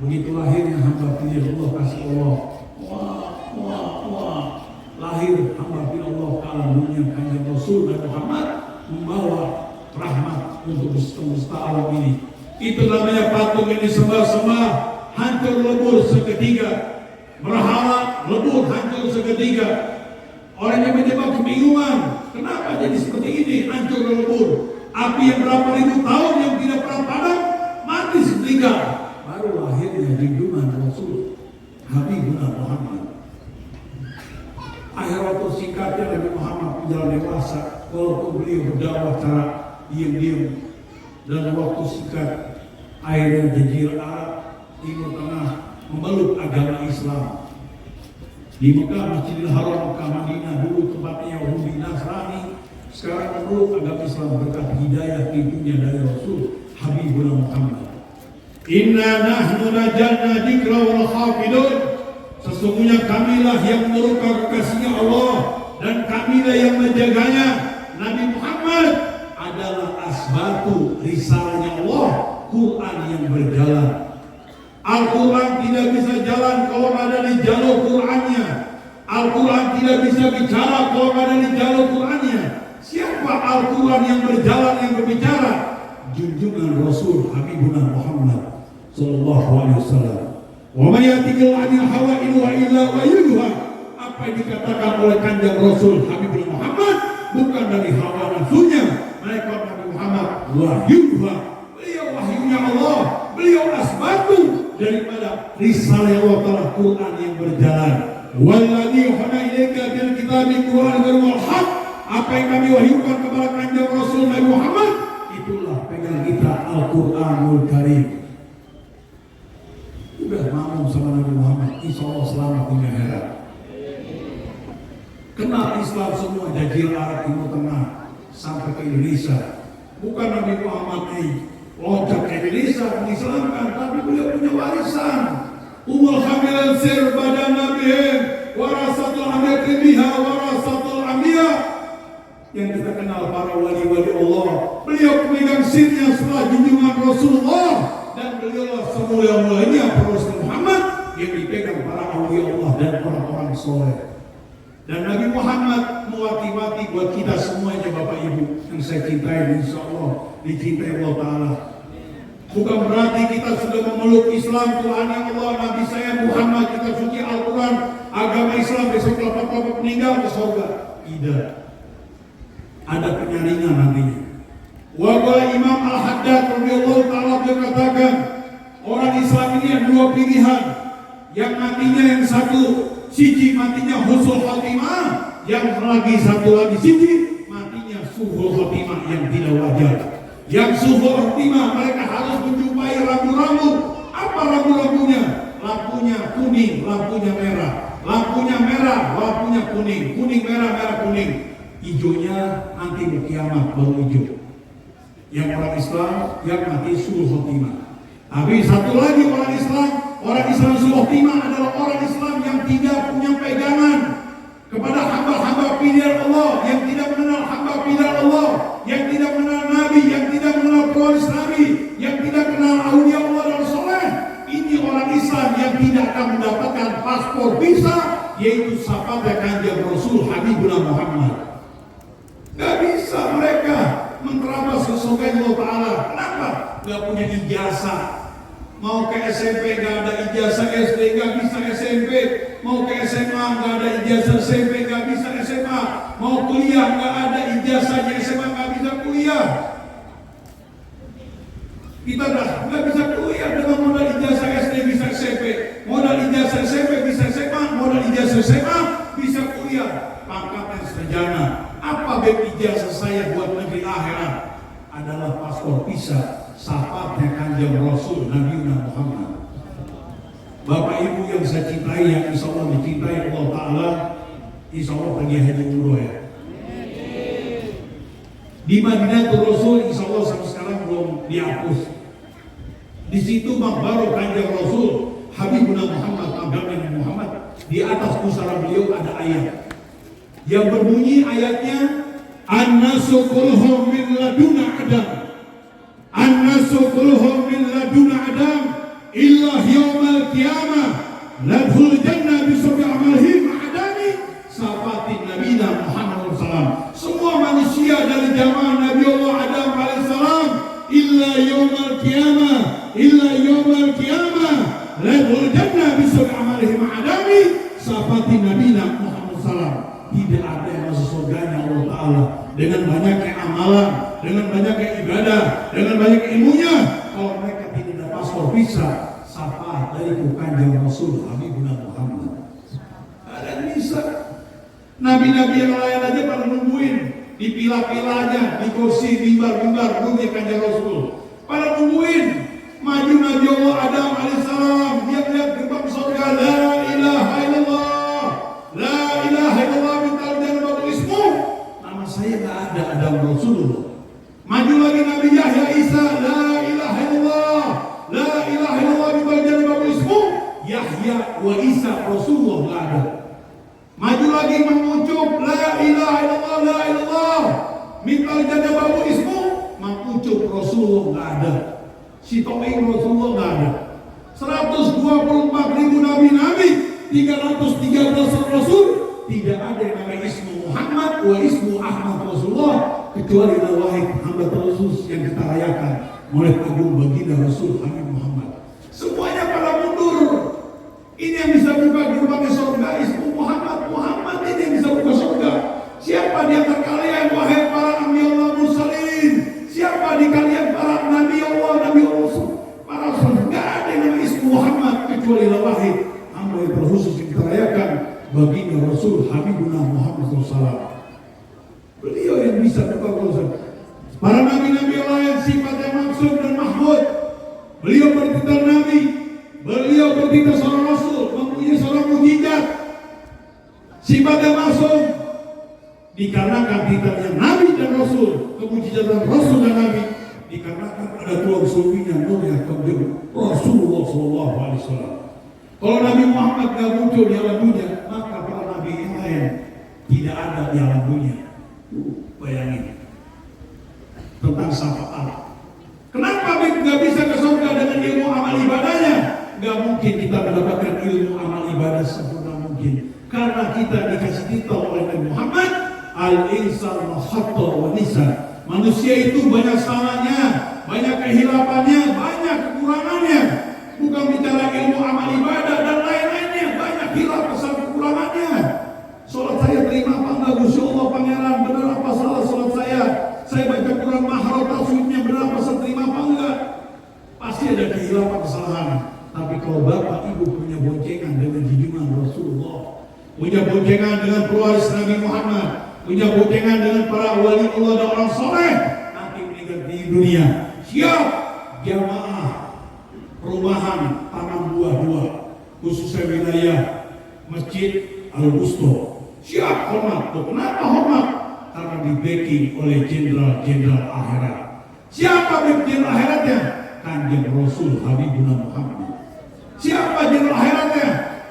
Begitu lahirnya hamba pilih Allah, kasih Allah. Wah. Lahir hamba pilih Allah ke alam dunia, kanjeng Rasul dan Muhammad membawa rahmat untuk semesta alam ini. Itu namanya patung yang disembah-sembah hancur lebur seketika, berhala lebur hancur seketika. Orang yang menyebab kebingungan, kenapa jadi seperti ini, hancur lebur. Api yang berapa ribu tahun yang tidak pernah padam, mati seketika. Baru lahirnya junjungan Rasul Habibullah Muhammad. Akhir waktu singkatnya Nabi Muhammad menjelang dewasa, walaupun beliau berdakwah secara diam-diam, dalam waktu singkat akhirnya jazirah Arab Timur Tengah memeluk agama Islam. Di Mekah, Masjidil Haram, Mekah, Madinah, dulu tempatnya Yahudi Nasrani, sekarang memeluk agama Islam berkat hidayah pintunya dari Rasul Habibullah Muhammad. Inna nahnu najalna dzikra wal hafidun. Sesungguhnya kamilah yang merupakan kekasihnya Allah dan kamilah yang menjaganya. Nabi Muhammad adalah asbatu risalahnya Allah, Quran yang berjalan. Al-Quran tidak bisa jalan kalau ada di jalur Qurannya. Al-Quran tidak bisa bicara kalau ada di jalur Qurannya. Siapa Al-Quran yang berjalan, yang berbicara? Junjungan Rasul Habibullah Muhammad sallallahu alaihi wasallam. Wa may yatiqil 'anil hawa in wa illa wahyuha. Apa yang dikatakan oleh kanjeng Rasul Habibullah Muhammad bukan dari hawa nafsunya, mereka Nabi Muhammad wahyuha. Beliau wahyunya Allah, beliau asbatu daripada risalah Allah Ta'ala, Quran yang berjalan. Walladzi yuhana ilaika bil kitabi Quran wal haq. Apa yang kami wahyukan kepada kanjeng Rasul Nabi Muhammad, itulah pegang kita Al-Quranul Karim. Udah makmum sama Nabi Muhammad, insya Allah selamat hingga akhirat. Kenal Islam semua jazirah Arab Timur Tengah sampai ke Indonesia. Bukan Nabi Muhammad loncat ke Indonesia mengislamkan, tapi beliau punya warisan. Umul hamilan sir badan nabihim warasatul amir biha warasatul amir. Yang kita kenal para wali-wali Allah, beliau pemegang sirnya setelah junjungan Rasulullah, dan beliau semulia-mulianya Rasul Muhammad yang dipegang para awliya Allah dan orang-orang soleh. Dan Nabi Muhammad mewati-wati buat kita semuanya, Bapak Ibu yang saya cintai, insya Allah dicintai Allah Ta'ala. Bukan berarti kita sudah memeluk Islam, Tuhan yang Allah, Nabi saya Muhammad, kita suci Al-Quran, agama Islam, besok kelompok meninggal ke surga. Tidak. Ada penyaringan nantinya. Wabah Imam Al-Haddad radhiyallahu ta'ala berkatakan, Orang Islam ini ada dua pilihan. Yang matinya yang satu, siji matinya husnul khotimah, yang lagi satu lagi siji matinya suhul khotimah yang tidak wajar. Yang suhul khotimah mereka harus menjumpai rambu-rambu. Apa rambu-rambunya? Lampunya kuning, lampunya merah. Lampunya merah, lampunya kuning. Kuning, merah, merah, kuning. Hijaunya nanti mau kiamat baru hijau. Yang orang Islam yang mati suhul khotimah. Tapi satu lagi orang Islam suhul khotimah adalah orang Islam yang tidak punya pegangan kepada hamba-hamba pilihan Allah, yang tidak mengenal hamba pilihan Allah, yang tidak mengenal Nabi, yang tidak mengenal pewaris Nabi, yang tidak kenal aulia Allah dan soleh. Ini orang Islam yang tidak akan mendapatkan paspor visa, yaitu syafaat kanjeng Rasul Habibullah Muhammad. Gak bisa mereka menerabas ke surga Allah Ta'ala. Kenapa? Gak punya ijazah. Mau ke SMP gak ada ijazah, SD gak bisa SMP. Mau ke SMA gak ada ijazah, SMP gak bisa SMA. Mau kuliah gak ada ijazahnya, SMA gak bisa kuliah. Kita dah gak bisa kuliah dengan modal ijazah SD bisa SMP, modal ijazah SMP bisa SMA, modal ijazah SMA bisa kuliah. Pangkatnya sarjana. Apa ijazah saya buat negeri akhirat? Adalah paspor visa syafaatnya kanjeng Rasul Nabi Muhammad. Bapak Ibu yang saya cintai, yang insya Allah dicintai Allah Ta'ala, insya Allah pergi haji umroh ya. Di Madinah Rasul insya Allah sampai sekarang belum dihapus. Di situ makbaro kanjeng Rasul Habibullah Muhammad, Nabi Muhammad. Di atas pusara beliau ada ayat yang berbunyi ayatnya, An-nasu kulluhum min laduna Adam, An-nasu kulluhum min laduna Adam illa yaumal qiyamah ladhul jannah bisab'i amalihim ma'adani sahabatin Nabi Muhammad SAW. Semua manusia dari zaman Nabi Allah Adam alaihissalam illa yaumal qiyamah ladhul jannah bisab'i amalihim ma'adani sahabatin Nabi Muhammad SAW. Tidak ada yang masuk surganya Allah Ta'ala dengan banyaknya amalan, dengan banyaknya ibadah, dengan banyak ilmunya, kalau mereka tidak ada paspor visa syafaat dari kanjeng Rasul Habibullah Muhammad. Ada yang bisa. Nabi-nabi yang lain aja pada nungguin di pila-pilanya, di kursi mimbar-mimbar nungguin kanjeng Rasul. Pada nungguin maju Nabi Allah Adam alaihissalam, dia lihat gerbang surga, la ilaha illallah, la ilaha illallah mintal jannah babu ismu. Nama saya gak ada Adam Rasulullah. Maju lagi Nabi Yahya Isa, la ilaha illallah, la ilaha illallah mintal jannah babu ismu. Yahya wa Isa Rasulullah gak ada. Maju lagi mengucup, la ilaha illallah, la ilallah mintal jannah babu ismu. Mengucup Rasulullah gak ada. Si To'ing Rasulullah gak ada. 124.000 nabi-nabi, 313 Rasul, tidak ada yang namanya ismu Muhammad wa ismu Ahmad Rasulullah, kecuali wahid hamba terkhusus yang kita rayakan oleh agung baginda Rasul Habib Muhammad. Semuanya pada mundur. Ini yang bisa buka gerbangnya surga, ismu Muhammad. Muhammad ini yang bisa buka surga. Siapa di antara kalian wahai para nabi Allah mursalin? Siapa di kalian para nabi Allah, para rasul? Enggak ada yang namanya ismu Muhammad kecuali wahid hamba yang terkhusus yang kita rayakan baginda Rasul Habibullah Muhammad SAW. Beliau yang bisa buka urusan. Para nabi-nabi lain sifatnya maksud dan mahmud. Beliau bertitel nabi, beliau bertitel seorang rasul, mempunyai seorang mujizat. Sifatnya maksud dikarenakan titelnya nabi dan rasul, kemujizatan rasul dan nabi dikarenakan ada tulang sulbinya nurnya kanjeng Rasulullah SAW. Kalau Nabi Muhammad gak muncul di alam dunia, maka para nabi yang lain tidak ada di alam dunia. Bayangin tentang syafaat. Kenapa gak bisa ke surga dengan ilmu amal ibadahnya? Gak mungkin kita mendapatkan ilmu amal ibadah sempurna mungkin, karena kita dikasih titel oleh Nabi Muhammad, al-insan khata wa nisa. Manusia itu banyak salahnya, banyak kehilafannya, banyak kekurangannya. Bukan bicara ilmu amal ibadah dan lain-lainnya, banyak hilaf besar kekurangannya. Salat saya terima apa enggak? Gusti Allah pangeran, benar apa salah salat saya? Saya baca Quran mahal tajwidnya benar apa saya terima apa enggak? Pasti ada kehilafan kesalahan. kalau bapak ibu punya boncengan dengan junjungan Rasulullah, punya boncengan dengan pewaris Nabi Muhammad, punya boncengan dengan para wali Allah dan orang soleh, nanti meninggal di dunia, siap jamaah perumahan taman buah-buah khususnya wilayah Masjid Al-Wusta, siap hormat. Kenapa hormat? Karena di backing oleh jenderal-jenderal akhirat. Siapa jenderal akhiratnya? Kanjeng Rasul Habibuna Muhammad. Siapa jenderal akhiratnya?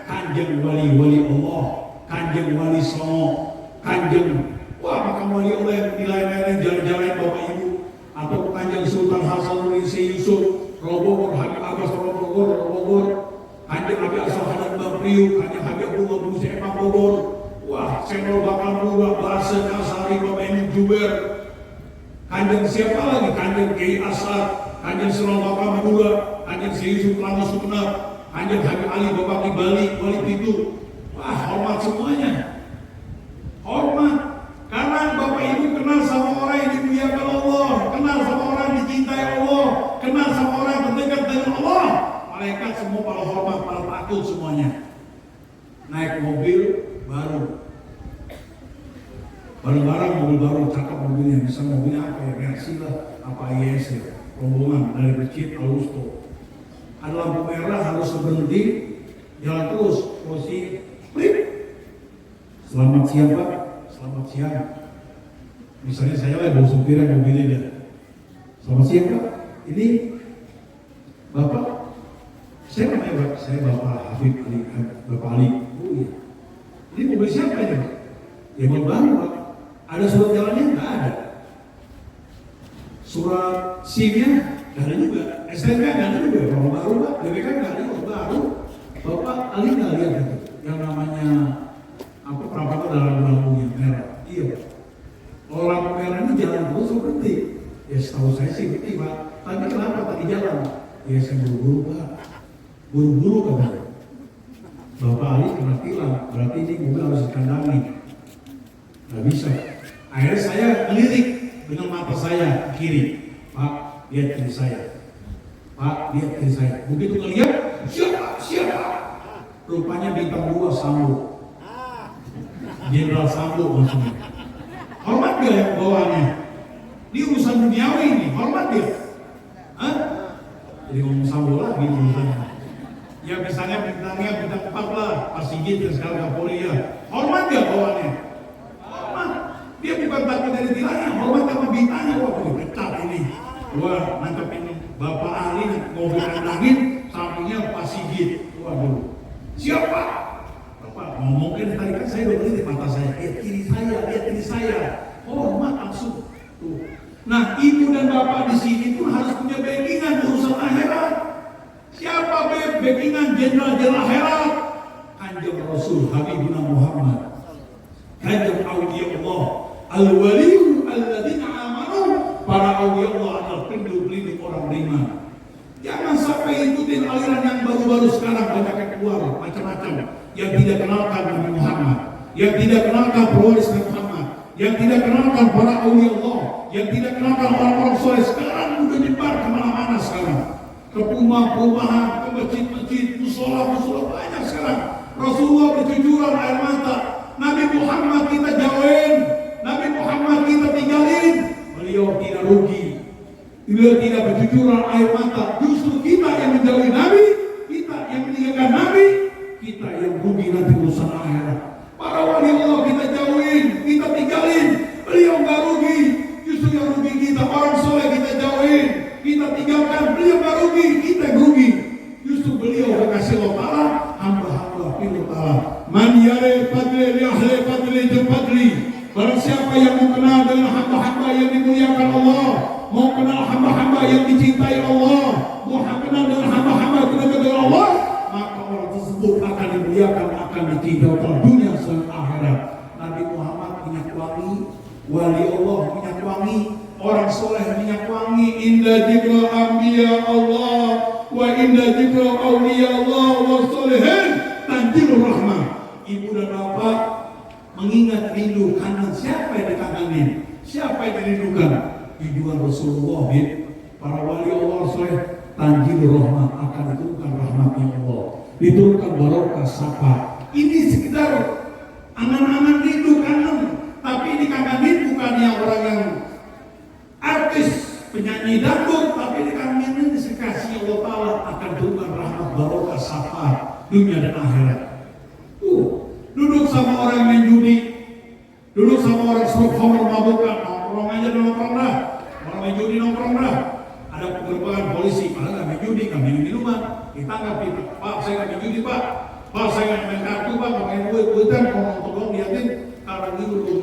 Kanjeng wali-wali Allah, kanjeng wali songo, kanjeng makam wali Allah yang nilai-nilai jalan-jalan bapak ibu, atau kanjeng Sultan Hasanuddin Yusuf, Robohor Habib Abbas Robohor, kanjeng Habib Asal Hadan Bapriu, kanjeng Habib Abdullah bin Sa'imah Bogor, Senol bakal berubah bahasa Kasari Bapak Ibu Juber, kanjeng siapa lagi? Kanjeng Kiai Asad, kanjeng Senol bakal berubah, kanjeng Yusuf Lama Sukenap, kanjeng Habib Ali Bapak di Bali, Wali Pitu. Hormat semuanya, hormat. Karena Bapak Ibu kenal sama orang yang dimuliakan Allah, kenal sama orang yang dicintai Allah, kenal sama orang yang terdekat dengan Allah. Malaikat semua pada hormat, pada takut semuanya. Naik mobil baru, barang-barang mobil baru, cakep mobilnya, bisa mobilnya apa ya, Mercy lah, apa IS ya, rombongan dari Masjid Al-Wusta. Ada lampu merah harus berhenti, jalan terus, posisi flip. Selamat siang Pak, selamat siang. Misalnya saya lah bawa supirnya mobilnya dia. Selamat siang Pak, ini Bapak, saya namanya Pak, saya Bapak Habib Ali, Bapak Ali. Oh iya, ini mobil siapa ini Pak? Ya mobil baru Pak. Ada surat jalannya? Nggak ada. Surat SIM-nya? Nggak ada juga. STNK nggak ada juga. Kalau baru Pak, BPK nggak ada, kalau baru. Bapak Ali nggak lihat itu yang namanya apa perapatan dalam lampunya merah. Iya Pak. Kalau lampu merah ini jalan terus berhenti. Ya setahu saya sih berhenti Pak. Tapi kenapa tadi jalan? Ya saya buru-buru Pak. Buru-buru kan. Bapak Ali kena tilang. Berarti ini mobil harus dikandangi. Nggak bisa. Akhirnya saya melirik dengan mata saya kiri. Pak, lihat kiri saya. Pak, lihat kiri saya. Begitu ngelihat, siapa? Rupanya bintang 2 Sambo. Jenderal Sambo maksudnya. Hormat dia yang bawaannya. Ini urusan duniawi ini, hormat dia. Jadi ngomong Sambo lagi urusannya. Ya misalnya bintangnya bintang 4 lah, Pak Sigit yang sekarang Kapolri ya. Hormat dia bawaannya. Dia bukan takut dari tilangnya, hormat sama bintangnya. Wah, pecat ini. Wah, nangkepin Bapak Ali, mobil kandangin, sampingnya Pak Sigit. Waduh, siapa? Bapak ngomongin tadi kan saya udah beli di mata saya. Lihat kiri saya. Hormat langsung. Tuh. Nah, ibu dan bapak di sini pun harus punya backingan urusan akhirat. Siapa backingan jenderal akhirat? Kanjeng Rasul Habibuna Muhammad. Kanjeng auliya Allah. Al-waliyu alladzina amanu, para awliya Allah adalah pelindung orang beriman. Jangan sampai ikutin aliran yang baru-baru sekarang banyak yang keluar macam-macam, yang tidak kenalkan Nabi Muhammad, yang tidak kenalkan pewaris Nabi Muhammad, yang tidak kenalkan para awliya Allah, yang tidak kenalkan orang-orang soleh. Sekarang udah nyebar kemana-mana sekarang, ke perumahan, ke masjid-masjid, musola banyak sekarang. Rasulullah bercucuran air mata, Nabi Muhammad kita jauhin, Nabi Muhammad kita tinggalin. Beliau tidak rugi, beliau tidak bercucuran air mata. Justru kita yang menjauhi Nabi, kita yang meninggalkan Nabi, kita yang rugi nanti urusan akhirat. Para wali Allah kita jauhin, kita tinggalin. Beliau nggak rugi, justru yang rugi kita. Orang soleh kita jauhin, kita tinggalkan. Beliau nggak rugi, kita yang rugi. Justru beliau kasih Allah Ta'ala, hamba-hamba pilih Ta'ala. Man yare padli li ahli padli jempatli. Barang siapa yang mau kenal dengan hamba-hamba yang dimuliakan Allah, mau kenal hamba-hamba yang dicintai Allah, mau kenal dengan hamba-hamba yang dekat dengan Allah, maka orang tersebut akan dimuliakan, akan dicintai oleh dunia dan akhirat. Nabi Muhammad minyak wangi, wali Allah minyak wangi, orang soleh minyak wangi. Inda jibril anbiya Allah, wa inda jibril awliya Allah wa solehin tanjilur rahmah. Ibu dan bapak mengingat rindu kanan siapa yang dikangenin, siapa yang dirindukan? Junjungan Rasulullah, para wali Allah soleh tanjil rahmat, akan diturunkan rahmatnya Allah, diturunkan barokah sapa. Ini sekedar angan-angan rindu kangen, tapi ini kangenin bukannya orang yang artis penyanyi dangdut, tapi ini kangenin dikasih Allah Ta'ala akan turunkan rahmat barokah sapa dunia dan akhirat. Duduk sama orang main judi, duduk sama orang stroke homer mabukan, nongkrong aja nongkrong dah, orang main judi nongkrong dah. Ada penggerbekan polisi, padahal nggak main judi, nggak main minuman, ditangkap itu, Pak saya nggak main judi Pak saya nggak main kartu Pak, nggak main duit-duitan, kalau tolong liatin, karena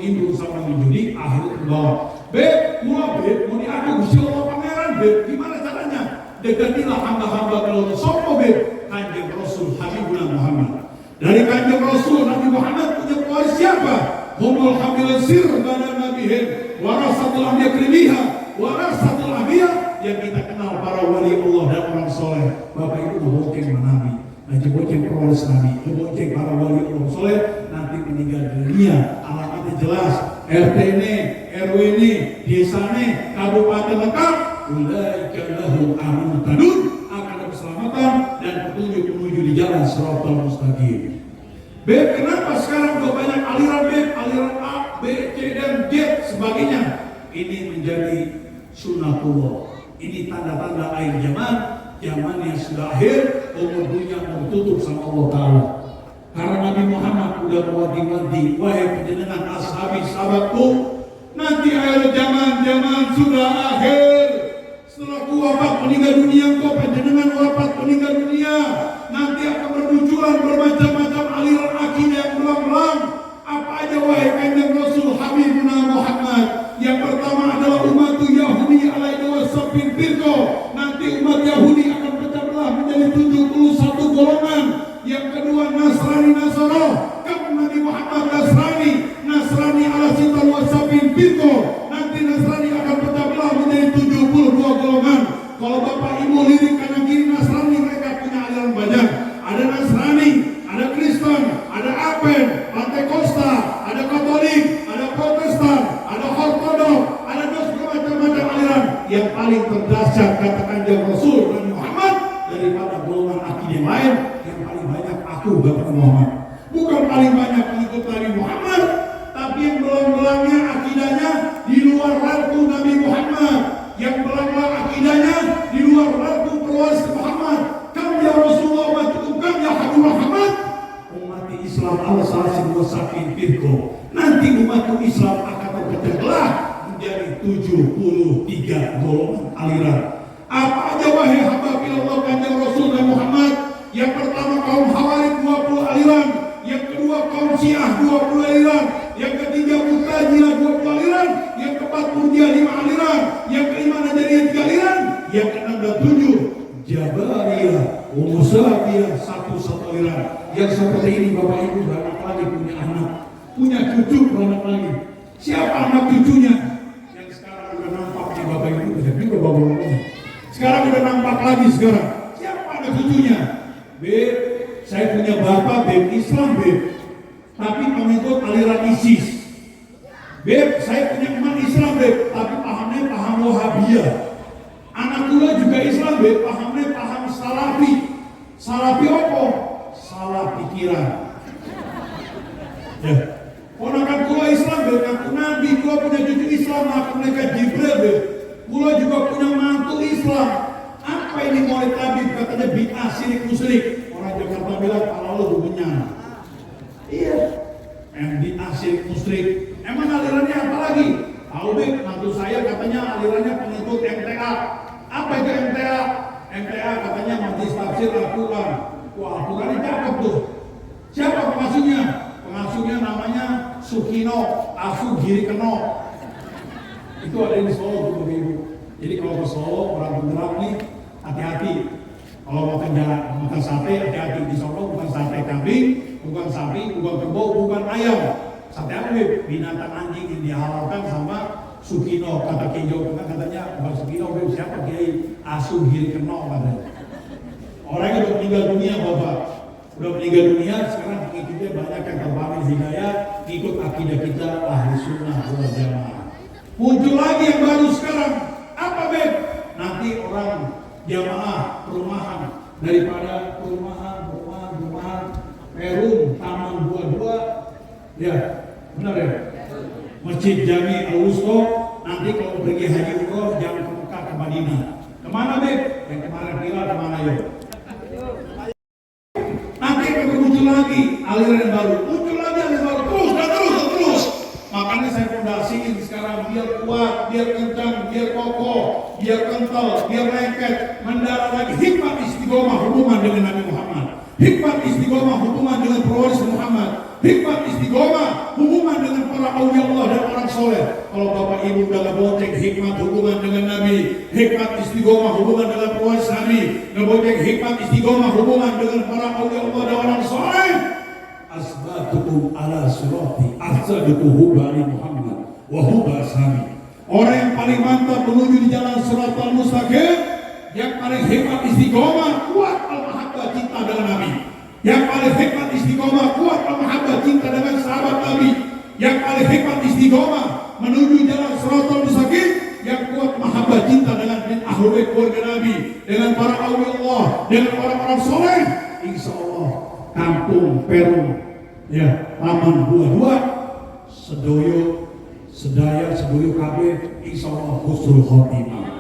itu sama main judi, akhirnya terbawa. Beb, mau diadu Gusti Allah pangeran, Beb, gimana caranya? Dekatilah hamba-hamba kalau sopo Beb, Kanjeng Rasul Habibullah Muhammad. Dari Kanjeng Rasul Nabi Muhammad punya pewaris siapa? Humul hamilun sir badan nabihim warasatul anbiya kribiha warasatul anbiya, yang kita kenal para wali Allah dan orang soleh. Bapak Ibu bonceng Nabi, nanti bonceng pewaris Nabi, bonceng para wali Allah soleh, nanti meninggal dunia alamatnya jelas, RT ini, RW ini, desa ini, kabupaten lengkap, ulaika lahum amrun tadun, akan ada keselamatan dan petunjuk menuju di jalan Shiratal Mustaqim. Beb, kenapa sekarang udah banyak aliran Beb, aliran A, B, C, dan D sebagainya? Ini menjadi sunnatullah. Ini tanda-tanda akhir zaman yang sudah akhir, umur dunia mau tutup sama Allah Ta'ala. Karena Nabi Muhammad udah mewanti-wanti, wahai panjenengan ashabi sahabatku, nanti akhir zaman sudah akhir. Setelah ku wafat meninggal dunia, kau panjenengan wafat meninggal dunia, nanti akan bermunculan bermacam-macam aliran akidah yang belang-belang. Apa aja wahai Kanjeng Rasul Habibuna Muhammad? Yang pertama adalah umat Yahudi alaihi wasallam firqah. Nanti umat Yahudi akan pecah belah menjadi 71 golongan. Yang kedua Nasrani Nasara, kamu Nabi Muhammad Nasrani ala sital wasabin firqah. Nanti Nasrani akan pecah belah menjadi 72 golongan. Kalau Bapak Ibu lirik kanan kiri Nasrani, mereka punya aliran banyak. Ada Nasrani, ada Kristen, ada Advent, Pantekosta, ada Katolik, ada Protestan, ada Ortodok, ada macam-macam aliran. Yang paling terdahsyat kata Kanjeng Rasul Nabi Muhammad, daripada golongan akidah yang lain, yang paling banyak aku Bapak Muhammad. Bukan paling banyak pengikut Nabi Muhammad, tapi yang belang-belangnya akidahnya di luar rangku Nabi Muhammad, yang belang-belang akidahnya di luar rangku pewaris Muhammad. Kam ya Rasulullah wa tukam ya Habib Muhammad. Umat Islam ala salasin wa sakin firqah. Nanti umat Islam akan terpecah belah menjadi 73 golongan aliran. Apa aja wahai hamba Allah Kanjeng Rasul dan Muhammad? Yang pertama kaum Khawarij 20 aliran, yang kedua kaum Syiah 20 aliran, yang ketiga Mu'tazilah 20 aliran, yang keempat Murji'ah 5 aliran, yang kelima Najariyah 3 aliran, yang keenam dan 7 Jabariyah, Mu'tazilah 1 aliran. Yang seperti ini Bapak Ibu beranak lagi, punya anak, punya cucu beranak lagi. Siapa anak cucunya? Yang sekarang udah nampak nih Bapak Ibu, juga Bapak-Bapak. Sekarang udah nampak lagi sekarang. Siapa anak cucunya? Beb, saya punya bapak Beb Islam Beb, tapi pengikut aliran ISIS. Beb, saya punya teman Islam Beb, tapi pahamnya paham Wahabiyah. Anak gua juga Islam Beb, pahamnya paham Salafi. Salafi apa? Salah pikiran. Ya. Ponakan gua Islam Beb, ngaku Nabi, gua punya cucu Islam, ngaku mereka Jibril Beb. Gua juga punya mantu Islam. Apa ini Maulid Nabi? Katanya bid'ah syirik musyrik. Orang Jakarta bilang kalau lu benar. Iya. Bid'ah syirik musyrik. Emang alirannya apa lagi? Tahu deh, mantu saya katanya alirannya pengikut MTA. Apa itu MTA? MTA katanya Majelis Tafsir Al-Quran. Wah, Al-Quran ini cakep tuh. Siapa pengasuhnya? Pengasuhnya namanya Sukino Asu Giri Keno. Itu ada di Solo tuh Ibu. Jadi kalau ke Solo, orang Benderang nih, hati-hati. Kalau mau makan sate, hati-hati. Di Solo bukan sate kambing, bukan sapi, bukan kerbau, bukan ayam. Sate apa? Binatang anjing yang dihalalkan sama Sukino. Kata Kijo, katanya Bang Sukino, siapa Kiai Asu Giri Keno katanya. Orangnya udah meninggal dunia Bapak. Udah meninggal dunia, sekarang pengikutnya banyak yang terpamin hidayah, ikut akidah kita ahli sunnah wal jamaah. Muncul lagi yang baru sekarang. Apa Beb? Nanti orang jamaah perumahan daripada perumahan perum taman buah-buah ya benar ya Masjid Jami Al-Wusta. Nanti kalau pergi haji umroh jangan ke Mekah, ke Madinah. Kemana Beb? Yang kemarin bilang kemana yuk? Nanti akan muncul lagi aliran yang baru, terus. Makanya saya fondasiin sekarang biar kuat, biar kencang, biar kokoh, biar kental, biar lengket, mendarah lagi hikmat istiqomah hubungan dengan Nabi Muhammad, hikmat istiqomah hubungan dengan pewaris Muhammad, hikmat istiqomah hubungan dengan para aulia Allah dan orang soleh. Kalau bapak ibu udah bonceng hikmat hubungan dengan Nabi, hikmat istiqomah hubungan dengan pewaris Nabi, ngebonceng hikmat istiqomah hubungan dengan para aulia Allah dan orang soleh, asbatukum ala surati ahsadukum bani Muhammad wa huba sami. Orang yang paling mantap menuju di jalan siratal mustaqim, yang paling hikmat istiqomah kuat al-mahabbah cinta dengan Nabi, yang paling hikmat istiqomah kuat al-mahabbah cinta dengan sahabat Nabi, yang paling hikmat istiqomah menuju jalan siratal mustaqim, yang kuat mahabbah cinta dengan ahlul bait keluarga Nabi, dengan para aulia Allah, dengan orang-orang soleh. Insya Allah kampung perum ya taman buah-buah sedoyo sedaya sedoyo kabeh insya Allah husnul khotimah.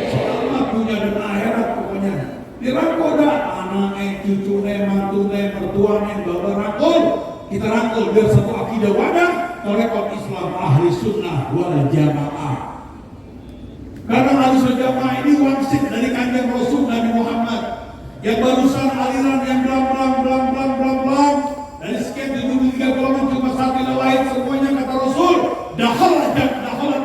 Selamat dunia dan akhirat pokoknya. Dirangkul dah anak cucune mantune mertuane bawa rangkul, kita rangkul biar satu akidah wadah torekot Islam ahli sunnah wal jamaah. Karena ahli sunnah jamaah ini wangsit dari kanjeng Rasul Nabi Muhammad yang barusan aliran yang blam dari sekian 73 golongan cuma satu lain semuanya kata Rasul dakhala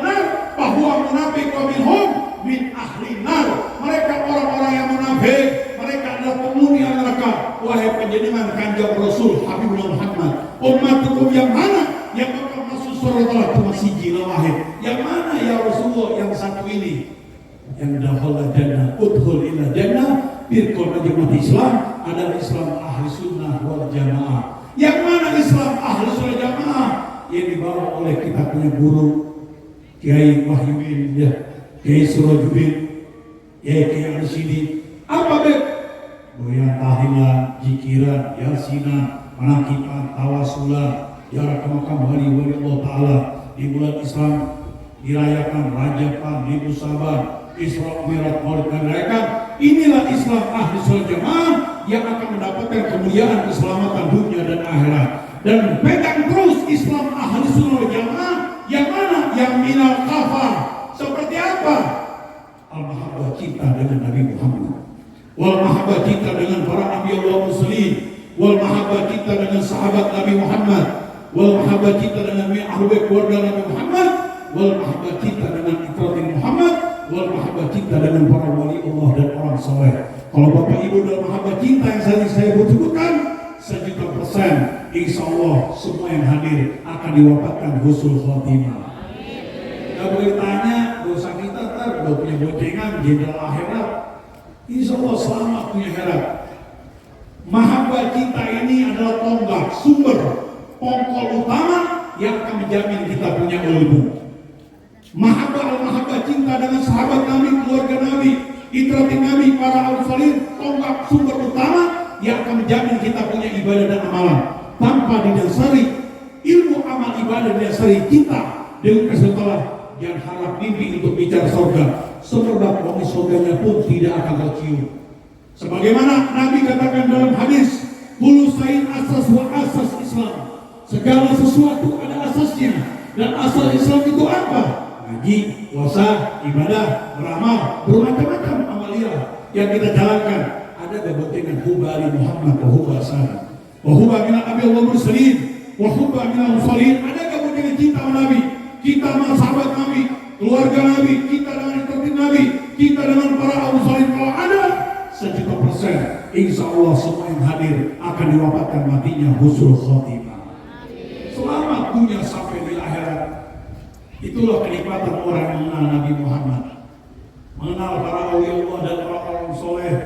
nar bahwa munafik wa minhum min ahli nar. Mereka orang-orang yang munafik, mereka adalah penghuni neraka. Wahai panjenengan kanjeng Rasul Habibullah Muhammad, umatku yang mana yang bakal masuk surga cuma siji wahid. Yang mana ya Rasulullah? Yang satu ini yang dakhala jannah udkhul ila jannah birkon jemaat Islam adalah Islam ahli sunnah wal jamaah. Yang mana Islam ahli sunnah jamaah yang dibawa oleh kita punya guru Kiai Wahyudin ya, Kiai Surajuddin ya, Kiai Arsidi apa Beb? Goyang tahlilan, zikiran, yasinan, manakiban, tawasulan, jarak ke makam wali Allah Ta'ala di bulan Islam dirayakan Rajaban, Ibu Saban, Isra Mi'raj Maulid dirayakan. Inilah Islam ahli sunnah jamaah yang akan mendapatkan kemuliaan keselamatan dunia dan akhirat. Dan pegang terus Islam ahli sunnah jamaah yang mana? Yang minal kafar. Seperti apa? Al-mahabbah cinta dengan Nabi Muhammad, wal mahabbah cinta dengan para nabi Allah muslim, wal mahabbah cinta dengan sahabat Nabi Muhammad, wal mahabbah cinta dengan ahlul bait keluarga Nabi Muhammad, wal mahabbah cinta dengan ikratin Muhammad, wal mahabbah cinta dengan para wali Allah dan orang soleh. Kalau bapak ibu dalam mahabbah cinta yang saya sebutkan 100%, insya Allah semua yang hadir akan diwafatkan husnul khotimah. Gak boleh tanya dosa kita ntar udah punya boncengan jenderal akhirat. Insya Allah selamat punya akhirat. Mahabbah cinta ini adalah tonggak sumber pokok utama yang akan menjamin kita punya ilmu. Mahabbah cinta dengan sahabat Nabi, keluarga Nabi, itratin Nabi, para al-salih, tonggak sumber utama yang akan menjamin kita punya ibadah dan amalan. Tanpa didasari ilmu amal ibadah didasari kita dengan kesetelah yang harap mimpi untuk bicara surga, semerbak wangi surganya pun tidak akan tercium. Sebagaimana Nabi katakan dalam hadis, kullu syai'in asas wa asas Islam. Segala sesuatu ada asasnya, dan asal Islam itu apa? Ngaji, puasa, ibadah, beramal, bermacam-macam amalia yang kita jalankan. Ada kepentingan hubali Muhammad wa hubba sana, wa hubba minal abi Allah mursalin, wa hubba minal musallin. Ada kepentingan cinta sama Nabi, cinta sama sahabat Nabi, keluarga Nabi, cinta dengan ikratin Nabi, cinta dengan para musallin. Kalau ada 100%, insya Allah semua yang hadir akan diwafatkan matinya husnul khotimah. Selamat dunia sampai di akhirat. Itulah kenikmatan orang yang mengenal Nabi Muhammad, mengenal para aulia Allah dan orang-orang soleh.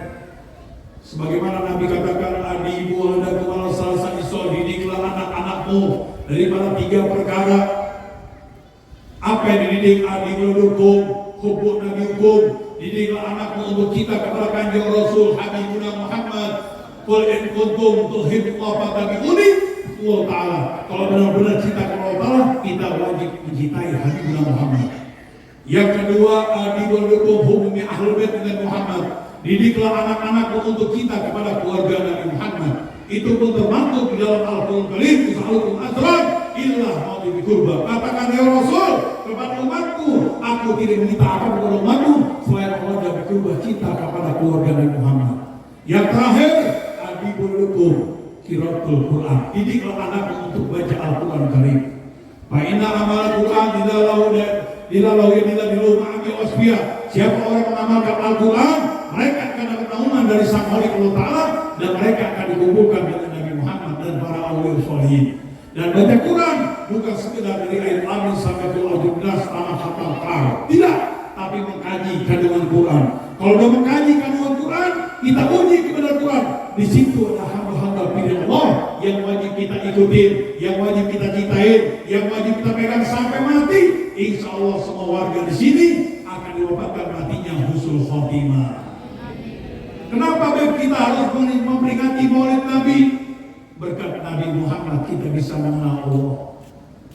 Sebagaimana Nabi katakan, adibu aladaku ala salasa isol, didiklah anak-anakmu daripada 3 perkara. Apa yang dididik? Adibu aladukum, hubbun nabi hukum, Didiklah anakmu untuk cinta kepada Kanjeng Rasul Habibuna Muhammad. Qul in kuntum tuhibbullaha fattabi'uni. Allah Ta'ala, kalau benar-benar cinta kepada Allah Ta'ala, kita wajib mencintai Habibuna Muhammad. Yang kedua, adibulukum hukmi ahlul bait dengan Muhammad. Didiklah anak-anakmu untuk cinta kepada keluarga Nabi Muhammad. Itu pun termasuk di dalam Al-Qur'an Karim. Usahalukum asran illa ma'ti bikurba. Katakan ya Rasul kepada umatku, aku tidak meminta apa kepada umatku selain keluarga bikurba, cinta kepada keluarga Nabi Muhammad. Yang terakhir, adibulukum qiraatul Quran. Didiklah anakmu untuk baca Al-Qur'an Karim. Fa inna amal Quran dilalu ma'ami wasfiyah. Siapa orang mengamalkan Al-Quran, mereka akan dapat naungan dari Sang Khalik Allah Ta'ala, dan mereka akan dikumpulkan dengan Nabi Muhammad dan para awliya sholihin. Dan baca Quran bukan sekedar dari ayat amin sampai ke al-jumnas tanah hafal kar, tidak, tapi mengkaji kandungan Quran. Kalau sudah mengkaji kandungan Quran, kita uji kepada Quran. Di situ ada hamba-hamba pilihan Allah yang wajib kita ikutin, yang wajib kita cintain, yang wajib kita pegang sampai mati. Insya Allah semua warga di sini akan diwafatkan matinya husnul khotimah. Kenapa kita harus memperingati Maulid Nabi? Berkat Nabi Muhammad kita bisa mengenal Allah.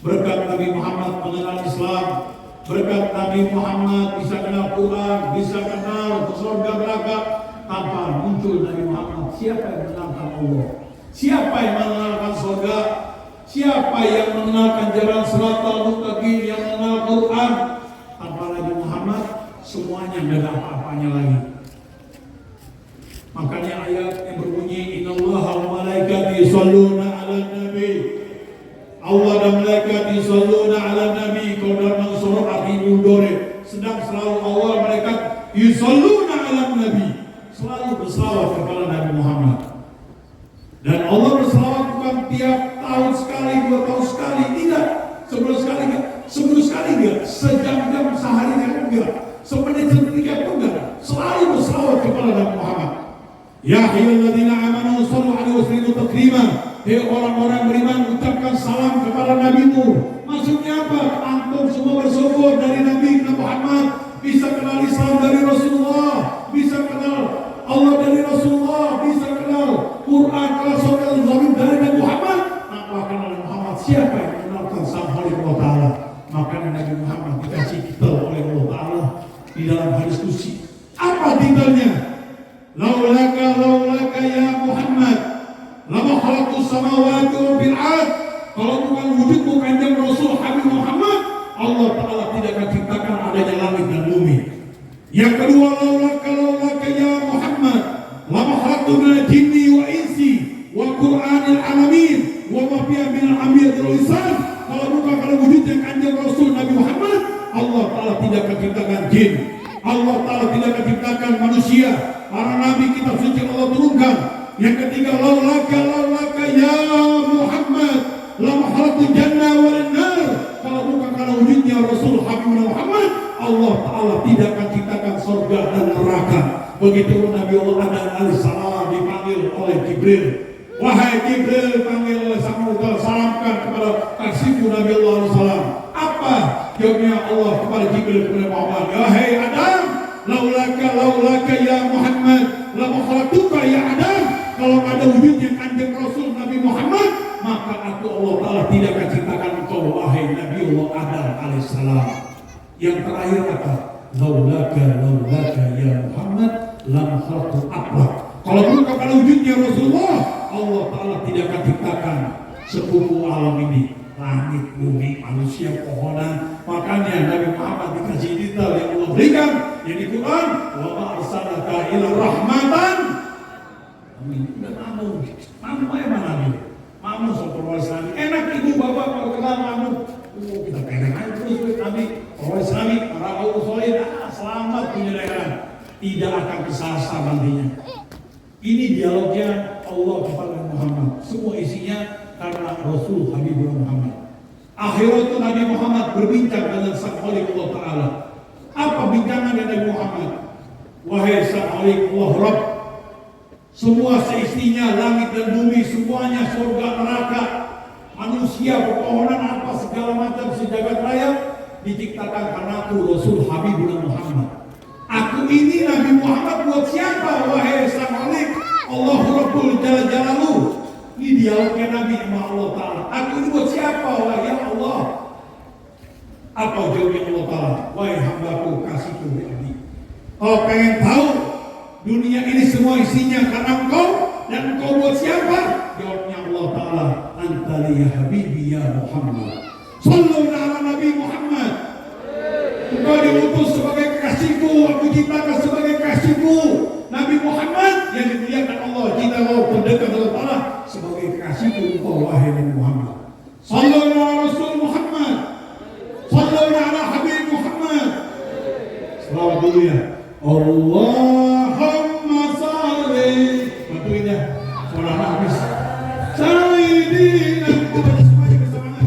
Berkat Nabi Muhammad mengenal Islam. Berkat Nabi Muhammad bisa kenal Quran, bisa kenal surga neraka. Tanpa muncul Nabi Muhammad, siapa yang mengenalkan Allah? Siapa yang mengenalkan surga? Siapa yang mengenalkan jalan siratal mustaqim, yang mengenal Quran? Tanpa Nabi Muhammad, semuanya tidak ada apa-apanya lagi. Makanya ayat yang berbunyi Innallaha wa malaikatihi yusholluna 'alan nabi. Allah dan malaikat yusholluna 'alan nabi. Kalau dalam surah Al-Mudore sedang selalu Allah malaikat yusholluna 'alan nabi, selalu berselawat kepada Nabi Muhammad. Dan Allah berselawat bukan tiap tahun sekali, 2 tahun sekali, tidak. Sebulan sekali enggak, seminggu sekali enggak, sejam-jam sehari enggak, semenit sedetik pun enggak. Selalu berselawat kepada Nabi Muhammad. Ya ayyuhalladzina amanu shallu 'alaihi wa sallimu taslima. Hei orang-orang beriman, ucapkan salam kepada Nabi-Mu. Maksudnya apa? Antum semua bersyukur dari Nabi Muhammad, bisa kenal Islam dari Rasulullah, bisa kenal Allah dari Rasulullah, bisa kenal Quran, kenal surga al-Zabim dari Nabi Muhammad. Tanpa kenal Muhammad, siapa yang mengenalkan Sang Khalik Allah Ta'ala? Makanya Nabi Muhammad dikasih titel oleh Allah Ta'ala di dalam hadis qudsi. Apa titelnya? Laulaka ya Muhammad lama khalaqtus samawati wal ard. Kalau bukan wujudmu Kanjeng Rasul Habib Muhammad, Allah Ta'ala tidak akan ciptakan adanya langit dan bumi. Yang kedua, laulaka ya Muhammad lama khalaqtu minal jinni wa insi wa qur'anil alamin wa ma fiha minal anbiya'i wal lisan. Kalau bukan karena wujudnya Kanjeng Rasul Nabi Muhammad, Allah Ta'ala tidak akan ciptakan jin, Allah Ta'ala tidak akan ciptakan manusia. Para nabi kitab suci Allah turunkan. Yang ketiga, laulaka ya Muhammad lama khalaqtu jannah wal nar. Kalau bukan karena wujudnya Rasul Habib Muhammad, Allah Ta'ala tidak akan ciptakan surga dan neraka. Begitu Nabi Allah Adam alaihissalam dipanggil oleh Jibril. Wahai Jibril, panggil oleh Sang Allah, salamkan kepada kasihku Nabi Allah alaihissalam. Apa jawabnya Allah kepada Jibril kepada Muhammad? Wahai Adam, laulaka ya Muhammad lama khalaqtuka ya Adam. Kalau ada wujudnya Kanjeng Rasul Nabi Muhammad, maka aku Allah Ta'ala tidak akan ciptakan engkau wahai Nabi Allah Adam alaihissalam. Yang terakhir apa? Laulaka ya Muhammad lama khalaqtu akhlak. Kalau bukan karena wujudnya Rasulullah, Allah Ta'ala tidak akan ciptakan sepupu alam ini, langit, bumi, manusia, pohonan. Makanya Nabi Muhammad dikasih detail yang Allah berikan yang di Quran, wa ma arsalnaka illa rahmatan. Amin. Udah mamu aja mana nih? Mamu soal Islami. Enak ibu bapak kalau kenal mamu. Kita pegang aja terus Nabi. Orang Islami, para ulama soleh, selamat punya daerah. Tidak akan kesasar nantinya. Ini dialognya Allah kepada Muhammad. Semua isinya karena Rasul Habibullah Muhammad. Akhirat itu Nabi Muhammad berbincang dengan Sang Khalik Allah Ta'ala. Apa bincangan Nabi Muhammad? Wahai Sang Khalik Allah Rabb, semua seistinya, langit dan bumi, semuanya surga neraka, manusia, pepohonan, apa segala macam sejagat raya diciptakan karena aku Rasul Habibullah Muhammad. Aku Lagu ini Nabi Muhammad buat siapa? Wahai sang Khalik, Allah Rabbul Jalal Jalaluh. Ini dialognya Nabi sama Allah Ta'ala. Lagu ini buat siapa? Wahai Allah. Apa jawabnya Allah Ta'ala? Wahai hambaku, kasihku ya Nabi. Kalau pengen tahu dunia ini semua isinya karena engkau, dan engkau buat siapa? Jawabnya Allah Ta'ala, Anta li ya habibi ya Muhammad. Sallallahu ala Nabi Muhammad. Engkau diutus sebagai kekasihku, aku ciptakan sebagai kekasihku. Nabi Muhammad yang dimuliakan Allah, kita mau pendekat Allah Ta'ala sebagai kekasihku engkau wahai Nabi Muhammad. Sallallahu ala Rasul Muhammad. Sallallahu ala Habib Muhammad. Selawat dulu ya. Allahumma salli. Bantuin ya. Suara habis. Sayyidina Muhammad. Semuanya bersamaan.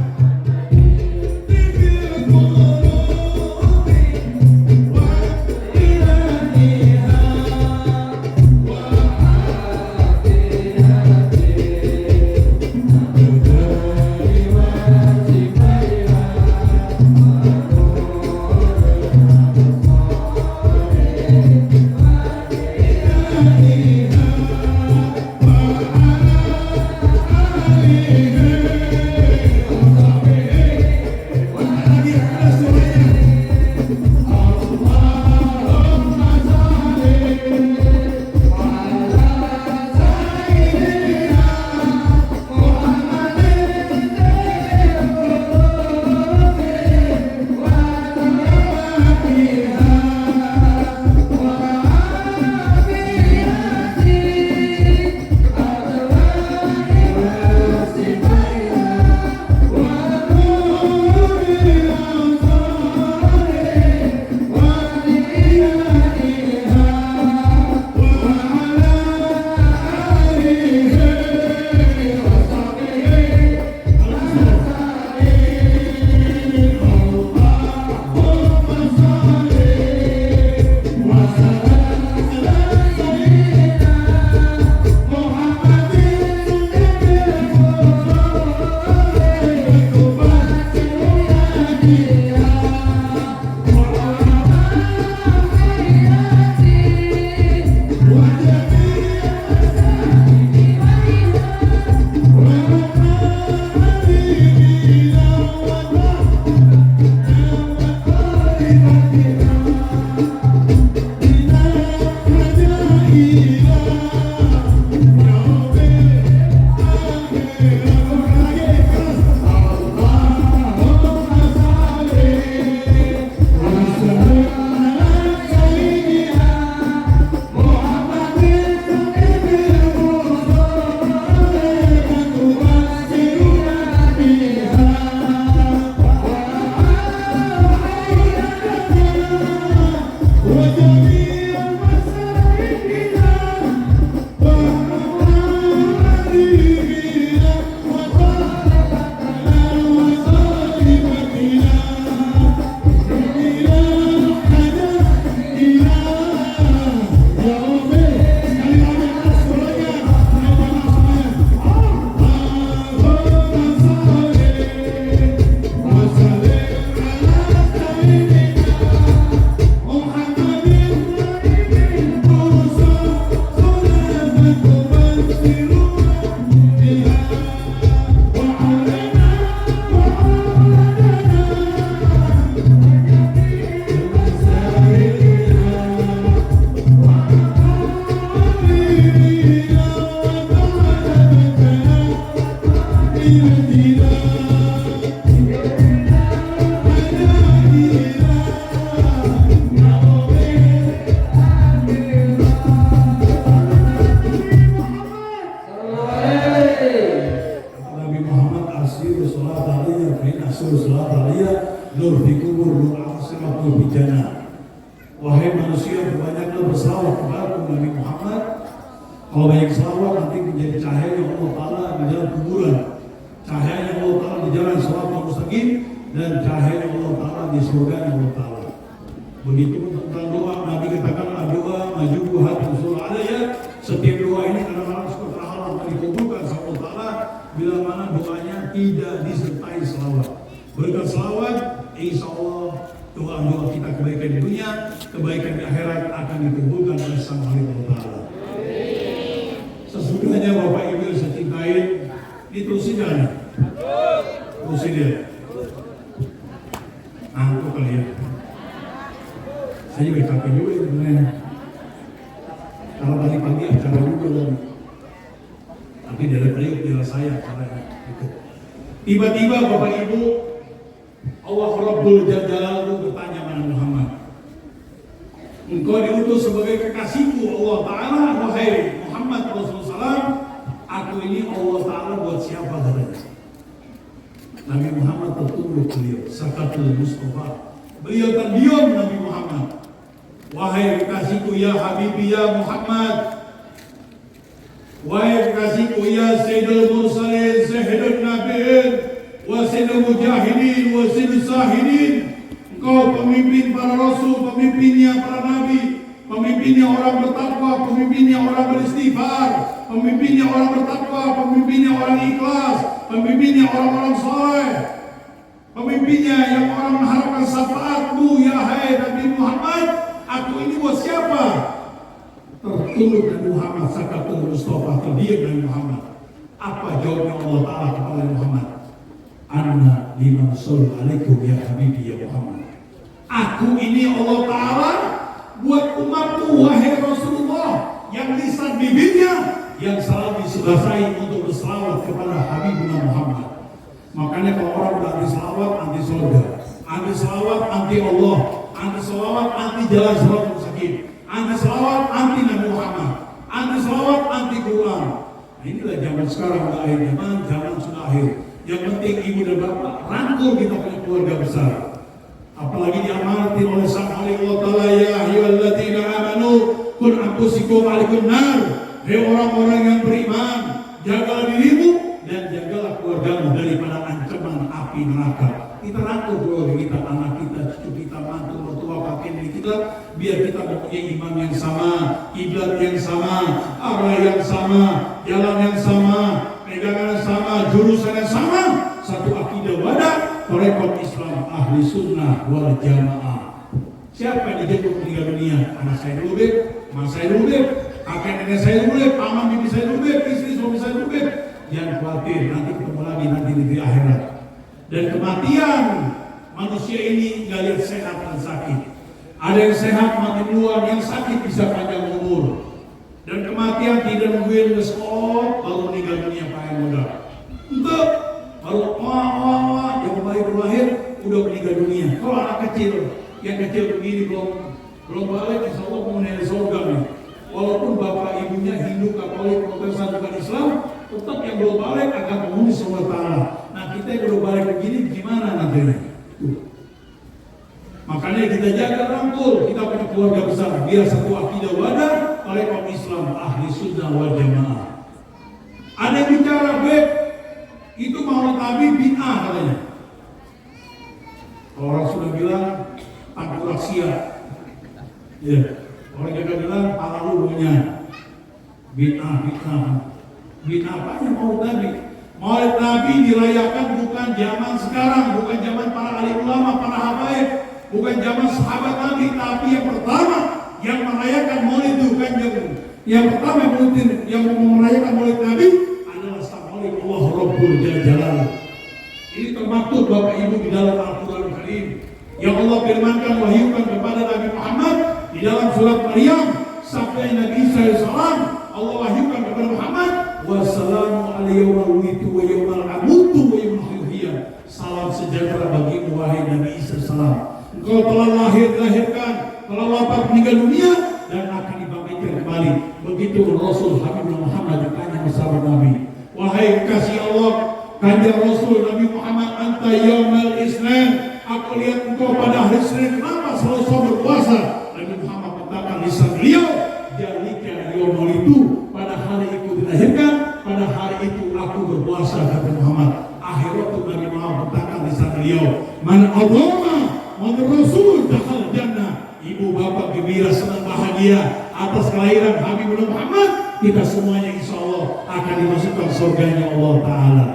Wahai manusia, banyaklah berselawat kepada Nabi Muhammad. Kalau banyak selawat nanti menjadi cahaya Allah Ta'ala di dalam kuburan, cahaya Allah Ta'ala di jalan Shiratal Mustaqim, dan cahaya Allah Ta'ala di surga Allah Ta'ala. Begitu tentang doa, Nabi katakanlah doa majubu hati usul alaiya. Setiap doa ini kadang-kadang suka terhalang dikabulkan sama Allah Ta'ala bila mana doanya tidak disertai selawat. Berikan selawat, insya Allah doa-doa kita kebaikan di dunia, kebaikan di akhirat akan dikabulkan oleh Sang Allah Ta'ala. Sesudahnya Bapak Ibu yang saya cintai, diterusin kan? Terusin dia. Ngantuk kali ya. Saya juga capek juga sebenarnya. Kalau tadi pagi acara juga tadi. Tapi dari periuk di saya acaranya. Gitu. Tiba-tiba Bapak Ibu, Allah Rabbul Jalal bertanya kepada Muhammad, engkau diutus sebagai kekasihku Allah Ta'ala, wahai Muhammad Rasulullah SAW, aku ini Allah Ta'ala buat siapa katanya? Nabi Muhammad tertunduk beliau, Sakatul Mustafa. Beliau terdiam Nabi Muhammad. Wahai kekasihku ya Habibi ya Muhammad, wahai kekasihku ya Sayyidul Mursalin, Sayyidul Nabiin, wa Sayyidul Mujahidin, wa Sayyidul Sahidin. Engkau pemimpin para rasul, pemimpinnya para nabi, pemimpinnya orang bertakwa, pemimpinnya orang beristighfar, pemimpinnya orang bertakwa, pemimpinnya orang ikhlas, pemimpinnya orang-orang soleh, pemimpinnya yang orang mengharapkan syafaatmu ya hai Nabi Muhammad. Aku ini buat siapa? Tertunduk Nabi Muhammad, Sakatul Mustafa, terdiam Nabi Muhammad. Apa jawabnya Allah Ta'ala kepada Muhammad? Anna liman alaikum ya Habibi ya Muhammad. Aku ini Allah Ta'ala buat umatmu wahai Rasulullah, yang lisan bibirnya yang selalu diselesai untuk berselawat kepada Habibuna Muhammad. Makanya kalau orang udah anti selawat, anti surga, anti selawat, anti Allah, anti selawat, anti jalan siratal mustaqim, anti selawat, anti Nabi Muhammad, anti selawat, anti Quran. Nah, inilah zaman sekarang, udah akhir zaman sudah akhir. Yang penting ibu dan bapak rangkul kita punya keluarga besar. Apalagi diamanati oleh Sang Allah Ta'ala, ya ayyuhalladzina amanu qul anfusikum alaikum nar. Hei orang-orang yang beriman, jagalah dirimu dan jagalah keluargamu daripada ancaman api neraka. Kita rangkul keluarga kita, anak kita, cucu kita, mantu, mertua, kakek nenek kita, biar kita mempunyai iman yang sama, kiblat yang sama, arah yang sama, jalan yang sama, pegangan yang sama, jurusan yang sama, satu akidah wadah, tarekat Islam ahli sunnah wal jamaah. Siapa yang dijemput meninggal dunia? Anak saya dulu beb, mas saya dulu beb, kakek nenek saya dulu beb, paman bibi saya dulu beb, istri suami saya dulu beb. Jangan khawatir, nanti ketemu lagi nanti di akhirat. Dan kematian manusia ini nggak lihat sehat dan sakit. Ada yang sehat mati duluan, yang sakit bisa panjang umur. Dan kematian tidak nungguin nge-stop baru meninggal dunia pakai modal. Untuk baru yang baru lahir udah meninggal dunia. Kalau anak kecil, yang kecil begini belum balik, insya Allah mau menuju surga nih. Walaupun bapak ibunya Hindu, Katolik, Protestan, bukan Islam, tetap yang belum balik akan memenuhi Allah Ta'ala. Nah kita yang belum balik begini gimana nantinya? Makanya kita jaga rangkul, kita punya keluarga besar, biar satu akidah wadah oleh kaum Islam ahli sunnah wal jamaah. Ada yang bicara beb, itu maulid Nabi bid'ah katanya. Orang sudah bilang ampulaksia, ya. Orang juga bilang paralunya bid'ah. Bid'ah apa yang maulid Nabi? Maulid Nabi dirayakan bukan zaman sekarang, bukan zaman para alim ulama, para habaib, bukan zaman sahabat Nabi, tapi yang pertama yang merayakan maulid bukan yang pertama yang merayakan maulid Nabi adalah sang maulid Allah Rabbul Jalal. Ini termaktub Bapak Ibu di dalam Al-Quran Karim yang Allah firmankan wahyukan kepada Nabi Muhammad di dalam surat Maryam. Sabda Nabi SAW Allah wahyukan kepada Muhammad, wassalamu alaihi wa yawmal amutu wa yawmal huhiyah. Salam sejahtera bagimu wahai Nabi Isa salam. Engkau telah dilahirkan, telah wafat meninggal dunia dan akan dibangkitkan kembali. Begitu Rasul Habibullah Muhammad ditanya sahabat Nabi, wahai kasih Allah, kanjeng Rasul Nabi Muhammad, anta yaumal isnin, aku lihat engkau pada hari Senin, kenapa selalu berpuasa? Nabi Muhammad katakan lisan beliau, jalika yaumal itu, pada hari itu dilahirkan, pada hari itu aku berpuasa, kata Muhammad. Akhirat Nabi Muhammad katakan lisan beliau, man adhama man rasul dakhal jannah. Ibu bapak gembira senang bahagia atas kelahiran Habibullah Muhammad. Kita semuanya insya Allah akan dimasukkan surganya Allah Ta'ala.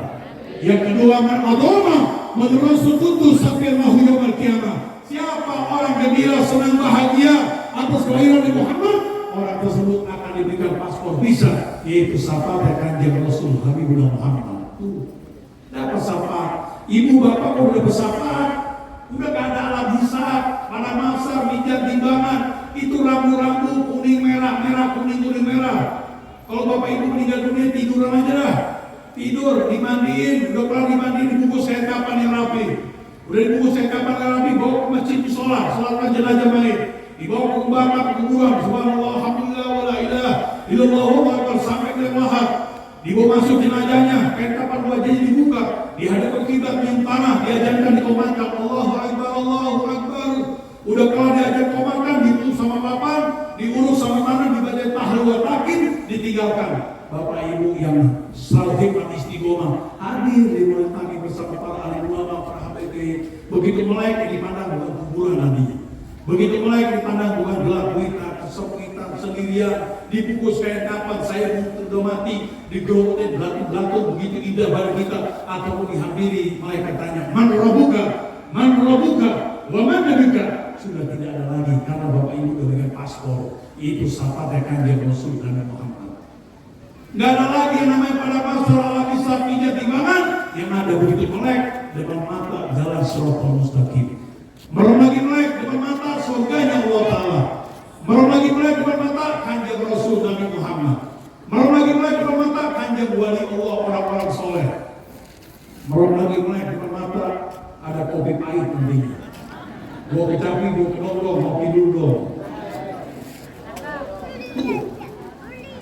Yang kedua, man adhama man rasul kuntu safirnahu yawmal qiyamah. Siapa orang gembira, senang, bahagia atas kelahiran Nabi Muhammad, orang tersebut akan diberikan paspor visa, yaitu syafaat Kanjeng Rasul Habibullah Muhammad. Dapat syafaat. Ibu bapak kok udah bersyafaat, udah gak ada alat hisab, pada masa mijat timbangan, itu rambu-rambu kuning merah, merah kuning kuning merah. Kalau bapak ibu meninggal dunia tiduran aja dah, tidur, dimandiin, udah pernah dimandiin, dibungkus kain kapan yang rapi. Udah dibungkus kain kapan yang rapi, bawa ke masjid sholat jenazah mayit, dibawa ke kuburan, subhanallah, alhamdulillah, wala ilaha illallah, akbar, sampai ke lahad. Dibawa masuk jenazahnya, kain kapan wajahnya dibuka, dihadapkan kiblat yang tanah, diajarkan dikomankan Allahu Akbar, Allahu Akbar. Udah kalau diajar komandan, diurus sama bapak, diurus sama tanah, dibaca tahlil wa takin, ditinggalkan. Bapak ibu yang selalu hikmat istiqomah hadir di malam kami bersama para alim ulama, para habaib. Begitu melek dipandang bukan kuburan nantinya. Begitu melek dipandang bukan gelap kita, kesempitan, sendirian, dibungkus kain kapan, saya sudah mati, digerotin belakang begitu indah pada kita, ataupun dihampiri malaikat tanya, man rabbuka, wa man nabiyuka. Sudah tidak ada lagi karena bapak ibu sudah dengan paspor, itu syafaat Kanjeng Rasul Nabi Muhammad. Nggak ada lagi yang namanya pada paspor ala bisa pijat timbangan, yang ada begitu melek depan mata jalan siratal mustaqim. Merem lagi melek depan mata surganya Allah Ta'ala. Merem lagi melek depan mata Kanjeng Rasul Nabi Muhammad. Merem lagi melek depan mata Kanjeng wali Allah, orang-orang soleh. Merem lagi melek depan mata ada kopi pahit nantinya. Gua kecapi, gua kenodong, kopi dulu dong.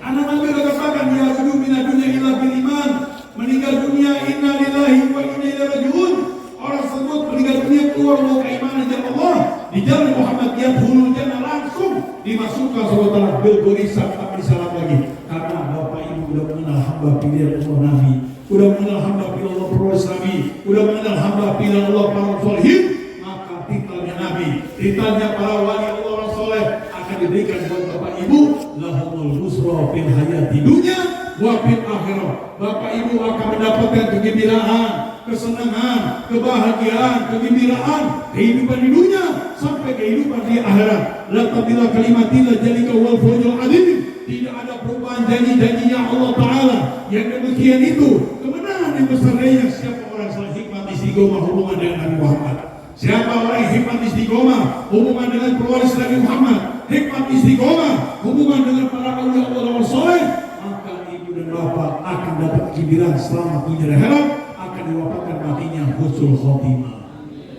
Anak Nabi udah katakan, ya sudu minat dunia ila bil iman. Meninggal dunia inna lillahi wa inna ilaihi raji'un. Orang tersebut meninggal dunia keluar dari keimanan jalan Allah, di jalan Muhammad yadkhulul jannah, langsung dimasukkan saudara bil gorisah, tak disalah lagi. Karena bapak ibu udah mengenal hamba pilihan Allah Nabi, udah mengenal hamba pilihan Allah para Islami, udah mengenal hamba pilihan Allah para sholihin, maka titelnya Nabi, titelnya para wali Allah orang soleh akan diberikan buat bapak ibu. Lahumul busra fil hayati dunya wa fil akhirah. Bapak ibu akan mendapatkan kegembiraan, kesenangan, kebahagiaan, kegembiraan, kehidupan di dunia sampai kehidupan di akhirat. La tabila kalimatillah jalika wal fawzul azim. Tidak ada perubahan janji-janjinya Allah Ta'ala yang demikian itu kemenangan yang besar lainnya. Siapa orang salah hikmat istiqomah hubungan dengan Nabi Muhammad, siapa orang yang hikmat istiqomah hubungan dengan pewaris Nabi Muhammad, hikmat istiqomah hubungan dengan para awliya Allah soleh, maka ibu dan bapak akan dapat kegibiran selamat dunia dan akhirat, akan diwafatkan matinya husnul khotimah.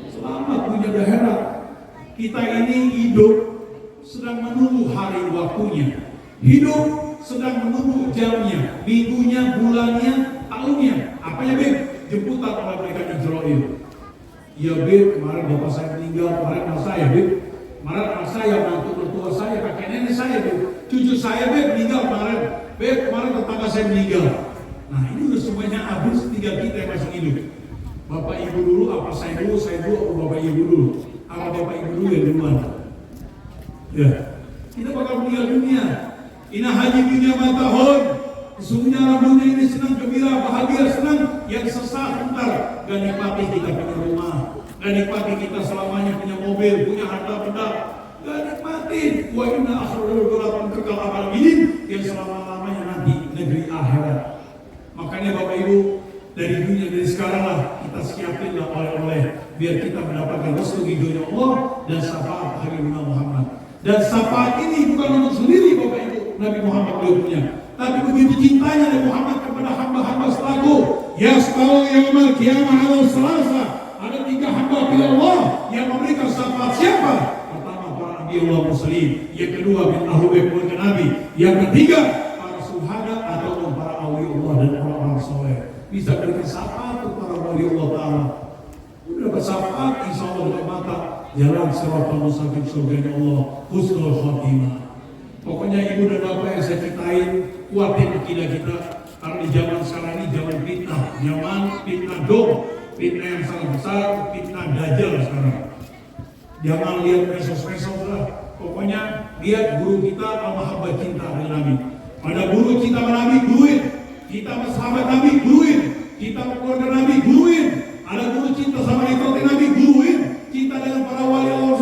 Selamat dunia dan akhirat. Kita ini hidup sedang menunggu hari waktunya, hidup sedang menunggu jamnya, minggunya, bulannya, tahunnya. Apa ya Beb? Jemputan oleh malaikat Israil. Ya Beb, kemarin bapak saya meninggal, kemarin anak saya Beb, kemarin anak saya, mantu mertua saya, kakek nenek saya Beb, cucu saya Beb meninggal kemarin, Beb kemarin tetangga saya meninggal. Nah ini udah semuanya habis, tinggal kita yang masih hidup. Bapak ibu dulu, apa saya dulu, apa bapak ibu dulu, apa bapak ibu dulu yang duluan. Ya, kita bakal meninggal dunia. Ina haji dunia matahun. Sesungguhnya alam dunia ini senang, gembira, bahagia, senang. Yang sesat bentar, gak nikmati kita punya rumah, gak nikmati kita selamanya punya mobil, punya harta benda, gak nikmati. Wa inna akhiral duratun kekal abadin, yang selama-lamanya nanti negeri akhirat. Makanya Bapak Ibu, dari dunia dari sekarang lah kita siapinlah oleh-oleh biar kita mendapatkan restu ridhonya Allah dan syafaat Habibullah Muhammad. Dan syafaat ini bukan untuk sendiri Bapak Ibu, Nabi Muhammad beliau punya, tapi begitu cintanya Nabi Muhammad kepada hamba-hamba selaku yas'al yaumal qiyamah ala salasa. Ada 3 hamba pilih Allah yang memberikan syafaat. Siapa? Pertama para nabi Allah muslim, yang kedua bin ahli keluarga Nabi, yang ketiga para syuhada atau para awliya Allah dan orang-orang soleh. Bisa berikan syafaat kepada wali Allah Ta'ala. Udah bersyafaat insya Allah dalam mata jalan siratal mustaqim surganya Allah husnul khotimah. Pokoknya ibu dan bapak yang saya ceritain, kuatin akidah kita. Karena di zaman sekarang ini zaman fitnah dom, fitnah yang sangat besar, fitnah dajjal sekarang. Jangan lihat mesos-mesos lah. Pokoknya lihat guru kita al-mahabbah cinta dengan Nabi. Pada guru cinta dengan Nabi, guruin. Kita sama sahabat Nabi, guruin. Kita keluarga Nabi, guruin. Ada guru cinta sama ikut Nabi, guruin. Cinta dengan para wali Allah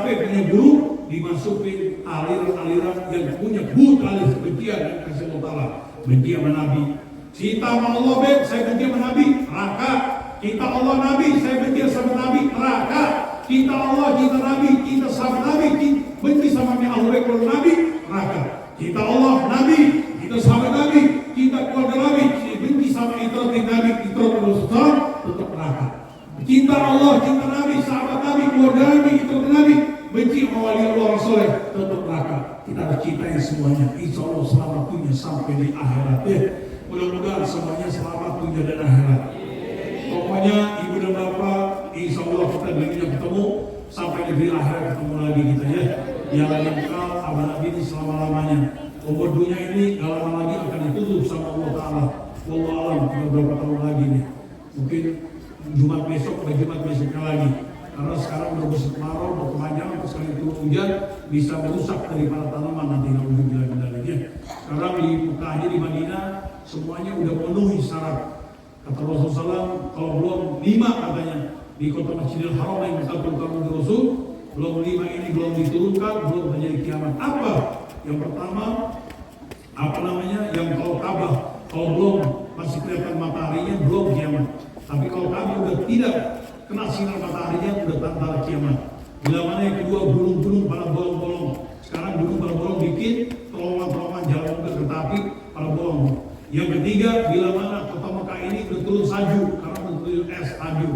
sampai punya guru dimasukin aliran-aliran yang punya buta kebencian dan kasih Allah, benci sama Nabi. Cinta sama Allah, saya benci sama Nabi, neraka. Cinta Allah Nabi, saya benci sama Nabi, neraka. Cinta Allah, cinta Nabi, cinta sama Nabi, benci sama Ahlul Bait Nabi, neraka. Cinta Allah Nabi, cinta sama Nabi, cinta keluarga Nabi, benci sama Nabi, Rasulullah, tetap neraka. Cinta Allah, cinta Nabi, sahabat Nabi, keluarga Nabi, Nabi, benci sama wali Allah Rasul, tetap neraka. Kita harus cintai semuanya. Insya Allah selamat dunia sampai di akhirat. Mudah-mudahan semuanya selamat dunia dan akhirat. Pokoknya ibu dan bapak, insya Allah kita dunia ketemu sampai di akhirat ketemu lagi kita ya. Yang lain kekal abadi ini selama-lamanya. Umur dunia ini gak lama lagi akan ditutup sama Allah Ta'ala. Wallahu alam, beberapa tahun lagi nih. Mungkin Jumat besok atau Jumat besoknya lagi. Karena sekarang udah musim kemarau, udah kepanjangan, terus kali turun hujan bisa merusak daripada tanaman nanti kalau hujan bilang-bilangnya. Sekarang di Mekah aja di Madinah semuanya udah memenuhi syarat. Kata Rasulullah SAW, kalau belum 5 katanya di kota Masjidil Haram yang kita turunkan di Rasul, belum 5 ini belum diturunkan, belum terjadi kiamat. Apa? Yang pertama, yang kalau Ka'bah, kalau belum masih kelihatan mataharinya belum kiamat. Tapi kalau Ka'bah udah tidak kena sinar mataharinya udah tanda kiamat. Bila mana yang kedua, gunung-gunung pada bolong-bolong. Sekarang gunung pada bolong bikin terowongan-terowongan jalan ke kereta api pada bolong. Yang ketiga, bila mana kota Mekah ini udah turun salju, karena udah turun es salju,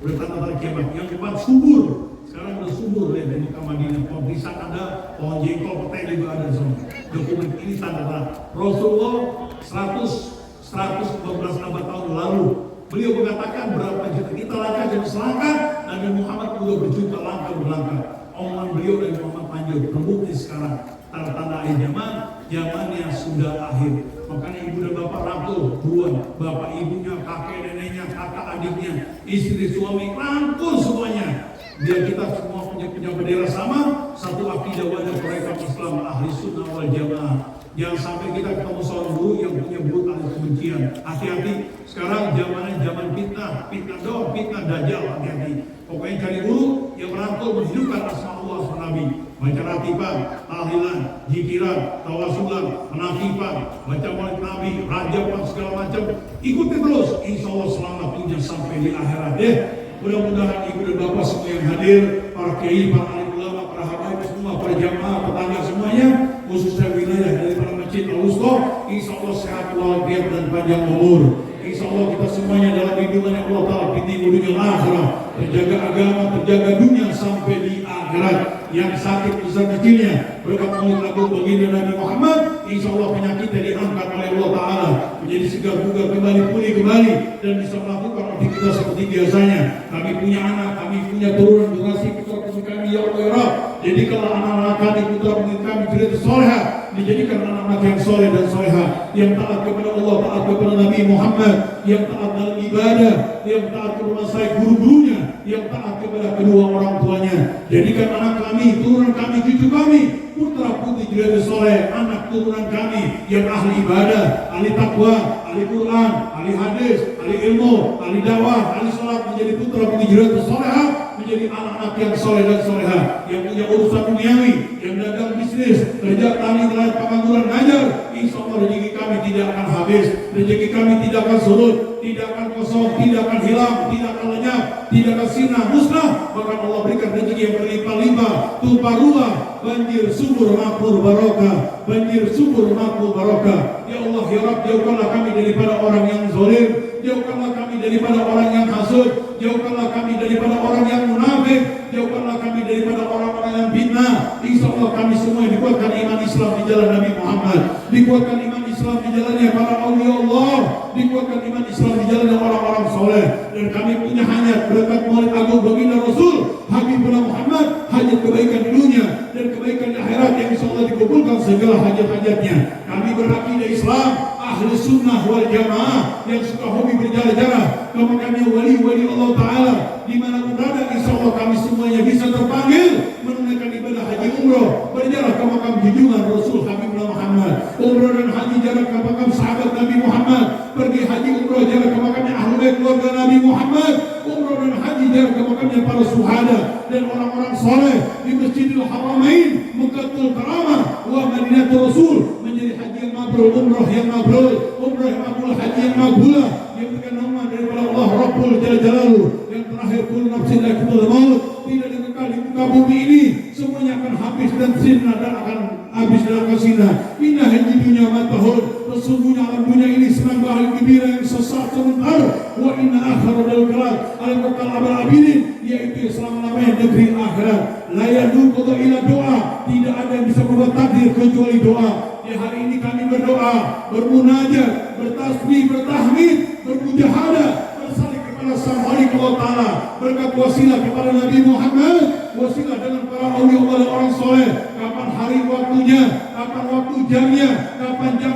udah tanda kiamat. Yang keempat, subur. Sekarang udah subur ya di Mekah Madinah. Pohon pisang ada, pohon jengkol, petai juga ada semua. Dokumen ini tanda Rasulullah 114 abad tahun lalu. Beliau mengatakan berapa juta kita langkah dan selangkah, Nabi Muhammad juga berjuta langkah berlangkah. Omongan beliau dan Muhammad panjang terbukti sekarang. Tanda-tanda akhir zaman yang sudah akhir. Makanya ibu dan bapak rangkul buruan, bapak ibunya, kakek neneknya, kakak adiknya, istri suami rangkul semuanya. Biar kita semua punya bendera sama, satu akidah wajah mereka Islam ahli sunnah wal jamaah. Jangan sampai kita ketemu seorang guru yang punya buta kebencian. Hati-hati, sekarang zamannya zaman fitnah doang, fitnah dajjal, hati-hati. Pokoknya cari guru yang merangkul menghidupkan asma Allah asma Nabi. Baca ratiban, tahlilan, jikiran, tawasulan, menakifan, baca maulid Nabi, rajapan segala macam. Ikuti terus, insya Allah selamat dunia sampai di akhirat ya. Mudah-mudahan ibu dan bapak semua yang hadir, para kiai, para alim ulama, para habaib semua, para jamaah, tetangga semuanya, khususnya wilayah dari para masjid Al-Wusta, insya Allah sehat walafiat dan panjang umur. Insya Allah kita semuanya dalam lindungan Allah Ta'ala di dunia akhirat, terjaga agama, terjaga dunia sampai di akhirat. Yang sakit besar kecilnya berkat maulid agung baginda Nabi Muhammad, insya Allah penyakitnya diangkat oleh Allah Ta'ala menjadi segar bugar kembali, pulih kembali, dan bisa melakukan aktivitas seperti biasanya. Kami punya anak, kami punya turunan generasi putra putri kami ya Allah ya Rabb. Jadi kalau anak-anak kami putra putri kami jadi soleh, dijadikan anak-anak yang soleh dan soleha, yang taat kepada Allah, taat kepada Nabi Muhammad, yang taat dalam ibadah, yang taat kepada saya guru-gurunya, yang taat kepada kedua orang tuanya. Jadikan anak kami, turunan kami, cucu kami, putra putri jadi soleh, anak turunan kami yang ahli ibadah, ahli takwa, ahli Quran, ahli hadis, ahli ilmu, ahli dakwah, ahli salat, menjadi putra putri jadi soleha, menjadi anak-anak yang soleh dan soleha, yang punya urusan duniawi, yang dagang bisnis, kerja tani, nelayan, pengangguran, ngajar. Insya Allah rezeki kami tidak akan habis, rezeki kami tidak akan surut, tidak akan kosong, tidak akan hilang, tidak akan lenyap, tidak akan sirna, musnah. Bahkan Allah berikan rezeki yang berlimpah-limpah, tumpah ruah, banjir subur makmur barokah, banjir subur makmur barokah. Ya Allah ya Rabb, jauhkanlah kami daripada orang yang zalim, jauhkanlah kami daripada orang yang hasud, jauhkanlah kami daripada orang yang munafik, jauhkanlah kami daripada orang-orang yang fitnah. Insya Allah kami semua dikuatkan iman Islam di jalan Nabi Muhammad, dikuatkan iman Islam di jalannya para awliya Allah, dikuatkan iman Islam di jalannya orang-orang soleh. Dan kami punya hajat berkat maulid agung baginda Rasul Habibullah Muhammad, hajat kebaikan di dunia dan kebaikan di akhirat yang insya Allah dikumpulkan segala hajat-hajatnya. Kami berakidah Islam ahli sunnah wal jamaah yang suka hobi berjalan-jalan ke makamnya wali-wali Allah Ta'ala dimanapun berada. Insya Allah kami semuanya bisa terpanggil menunaikan ibadah haji umroh, berjalan ke makam junjungan Rasul Habibullah Muhammad, umroh dan haji jalan ke makam sahabat Nabi Muhammad, pergi haji umroh jalan ke makamnya Ahlul Bait keluarga Nabi Muhammad, umrah dan haji dari kemakamnya para syuhada dan orang-orang soleh di Masjidil Haramain, Mekkatul Karamah wa Madinatul Rasul, menjadi haji yang mabrur, umrah yang mabrur, umrah yang mabrur, haji yang makbulah, yang berikan nama daripada Allah Rabbul Jalla Jalaluhu. Yang terakhir, kullu nafsin dha'iqatul maut, tidak dikekal di muka bumi ini, semuanya akan habis dan sirna, dan akan habis dan akan sirna. Inna haji dunia matahun, sesungguhnya alam dunia ini senang bahagia gembira yang sesaat sebentar. Wa inna akhara dal kalat, alam kekal abad abidin, yaitu selama-lamanya negeri akhirat. La yaduqu ila doa, tidak ada yang bisa merubah takdir kecuali doa. Di hari ini kami berdoa, bermunajat, bertasbih, bertahmid, bermujahadah, bersalih kepada Sang Khaliq Allah Ta'ala, berkat wasilah kepada Nabi Muhammad, wasilah dengan para awliya Allah dan orang soleh. Kapan hari waktunya, kapan waktu jamnya, kapan jam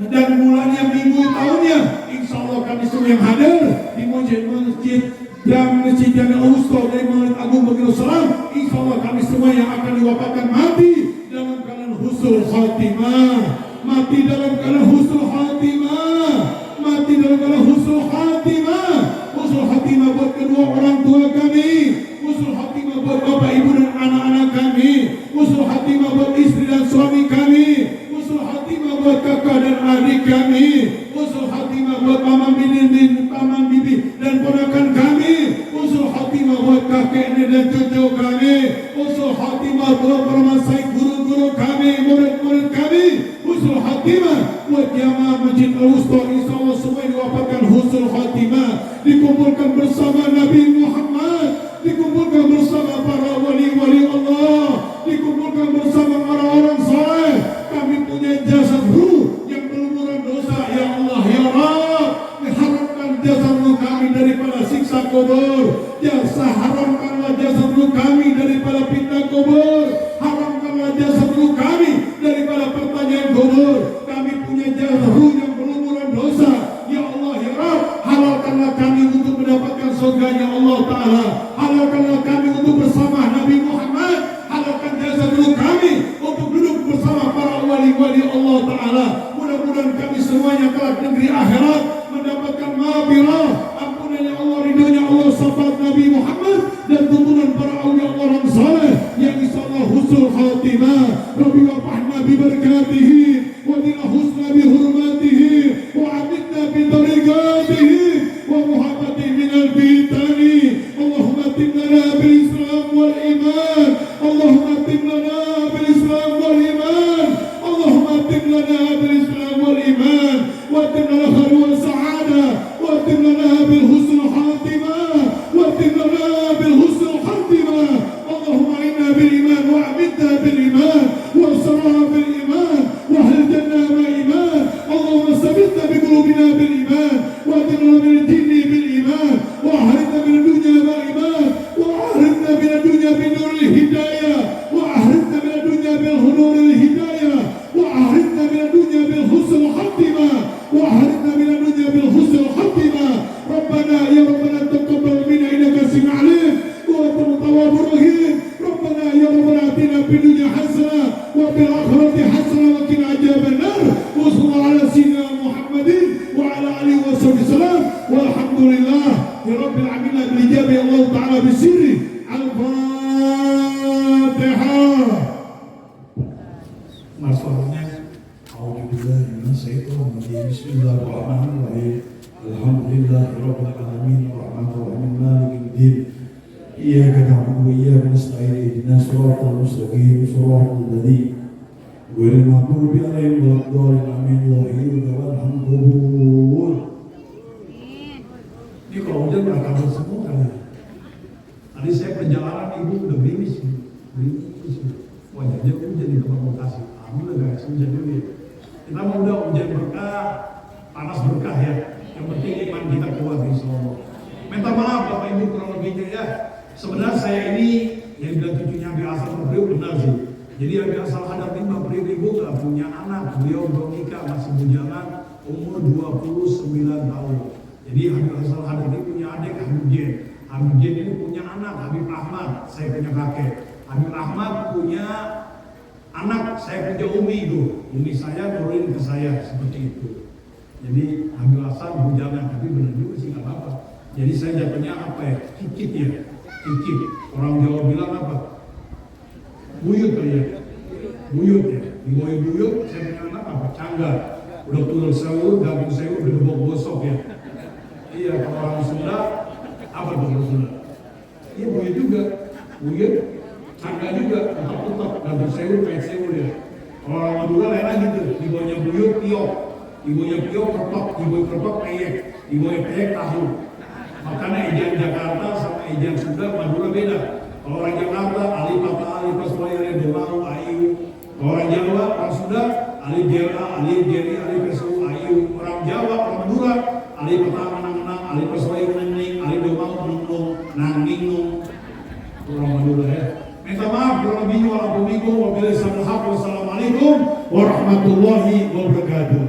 dan bulannya, minggu, tahunnya, insya Allah kami semua yang hadir di masjid Jami' Al-Wusta dari Masjid Agung Baginda Salam, insya Allah kami semua yang akan diwafatkan mati dalam keadaan husnul khatimah, mati dalam keadaan husnul khatimah, mati dalam keadaan husnul khatimah. Husnul khatimah buat kedua orang tua kami, husnul khatimah buat bapak ibu dan anak-anak kami, husnul khatimah buat istri dan suami kami, husnul khatimah buat kakak dan adik kami, husnul khatimah buat paman bibi dan ponakan kami, husnul khatimah buat kakek nenek dan cucu kami, husnul khatimah buat para masyayikh, guru-guru kami, murid-murid kami, husnul khatimah buat jamaah Masjid Al-Wusta. Insyaallah semua diwafatkan husnul khatimah, dikumpulkan bersama Nabi Muhammad, dikumpulkan bersama para wali-wali Allah, dikumpulkan bersama orang-orang saleh. Kami punya jasad ruh yang berlumuran dosa, ya Allah ya Rabb, haramkan jasad ruh kami daripada siksa kubur, haramkanlah jasad ruh kami daripada fitnah kubur, haramkanlah jasad ruh kami daripada pertanyaan kubur. Kami punya jasad ruh yang berlumuran dosa, ya Allah ya Rabb, halalkanlah kami untuk mendapatkan surganya Allah Ta'ala, halalkanlah kami untuk bersama Nabi Muhammad, halalkan jasad ruh kami untuk duduk bersama para wali-wali Allah Ta'ala. Mudah-mudahan kami semuanya kelak negeri akhirat mendapatkan maghfirah, ampunannya Allah, ridhonya Allah, syafaat Nabi Muhammad dan tuntunan para awliya Allah yang saleh yang insyaallah husnul khatimah. Rabbi wafahna bi barakatihi wa dina husna bi hurmatihi wa amitna bi tariqatihi wa muhabbati min al-fitani. Allahumma timlana bil Islam wal iman, Allahumma timlana bil Islam wal iman, Allahumma timlana bil Islam wal iman, wa timlana khair wa sa'ada, wa timlana bil husnul khatimah, wa timlana bil husnul khatimah. Allahumma inna bil iman wa amitna bil iman wa sarra bil iman wa ahlil jannah ma iman. Allahumma sabitna bi qulubina bil iman wa timlana bil jinni bil iman wa ahridna min dunya ma iman wa ahridna min dunya bi nuril hidayah wa ahridna min dunya bil hunuril hidayah wa ahridna min dunya bil husnul khatimah wa ahridna min dunya bil husnul khatimah. Rabbana ya Rabbana taqabbal minna innaka sami'ul alim wa antal tawwabur rahim. Rabbana ya Rabbana atina fid dunya hasanah wa fil akhirati hasanah wa qina adzaban nar. Wa sallallahu ala sayyidina Muhammadin wa ala alihi wa sallam. Walhamdulillah ya rabbil alamin bil ijabah Allah Ta'ala bisirri al-Fatihah. Masalahnya A'udzubillahi minasyaitonirrajim. Bismillahirrahmanirrahim. Alhamdulillahirabbil alamin arrahmanir rahim maliki yaumiddin. Iyyaka na'budu wa iyyaka nasta'in ihdinas siratal mustaqim siratal ladzina ghairil maghdubi 'alaihim waladdallin amin. Walhamdulillah. Ini kalau hujan berakabar semua kan ya. Tadi saya perjalanan ibu udah gerimis. Wajahnya hujan di tempat lokasi. Alhamdulillah guys, hujan dulu ya. Kita mau udah hujan berkah, panas berkah ya. Yang penting iman kita kuat insyaallah. Minta maaf Bapak Ibu kurang lebihnya ya. Sebenarnya saya ini yang bilang cucunya Abi Asal beliau benar sih. Jadi Abi Asal hadap ini Bapak Ibu gak punya anak. Beliau belum nikah, masih bujangan, umur 29 tahun. Jadi Habib Asal hadap ini punya adik Habib Jen. Habib Jen ini punya anak Habib Ahmad, saya punya kakek. Habib Ahmad punya anak, saya punya umi itu. Umi saya turunin ke saya seperti itu. Jadi Habib Asal bujangan, tapi benar juga sih nggak apa-apa. Jadi saya jatuhnya apa ya? Cicip ya, cicip. Orang Jawa bilang apa? Buyut kali ya, buyut ya. Di buyut saya punya anak apa? Canggar. Udah tulur sewu, daging sewu, udah gebok gosok ya. Iya, kalau orang Sunda apa tuh orang Sunda? Iya buyut juga, buyut, canggar juga, tetap daging sewu kayak sewu ya. Kalau orang Madura lain gitu, di bawahnya buyut piok, di bawahnya piok ketok, di bawah ketok peyek, di bawah peyek tahu. Makanya ejaan Jakarta sama ejaan Sunda Madura beda. Kalau orang Jakarta alif papa alif pas bayar doang ayu. Kalau orang Jawa orang Sunda alif jera alif jeri alif pesu ayu. Orang Jawa orang Madura alif pertama nang alif pas bayar neng alif doang nung nanging nung. Orang Madura ya. Minta maaf kurang lebihnya wassalamualaikum warahmatullahi wabarakatuh.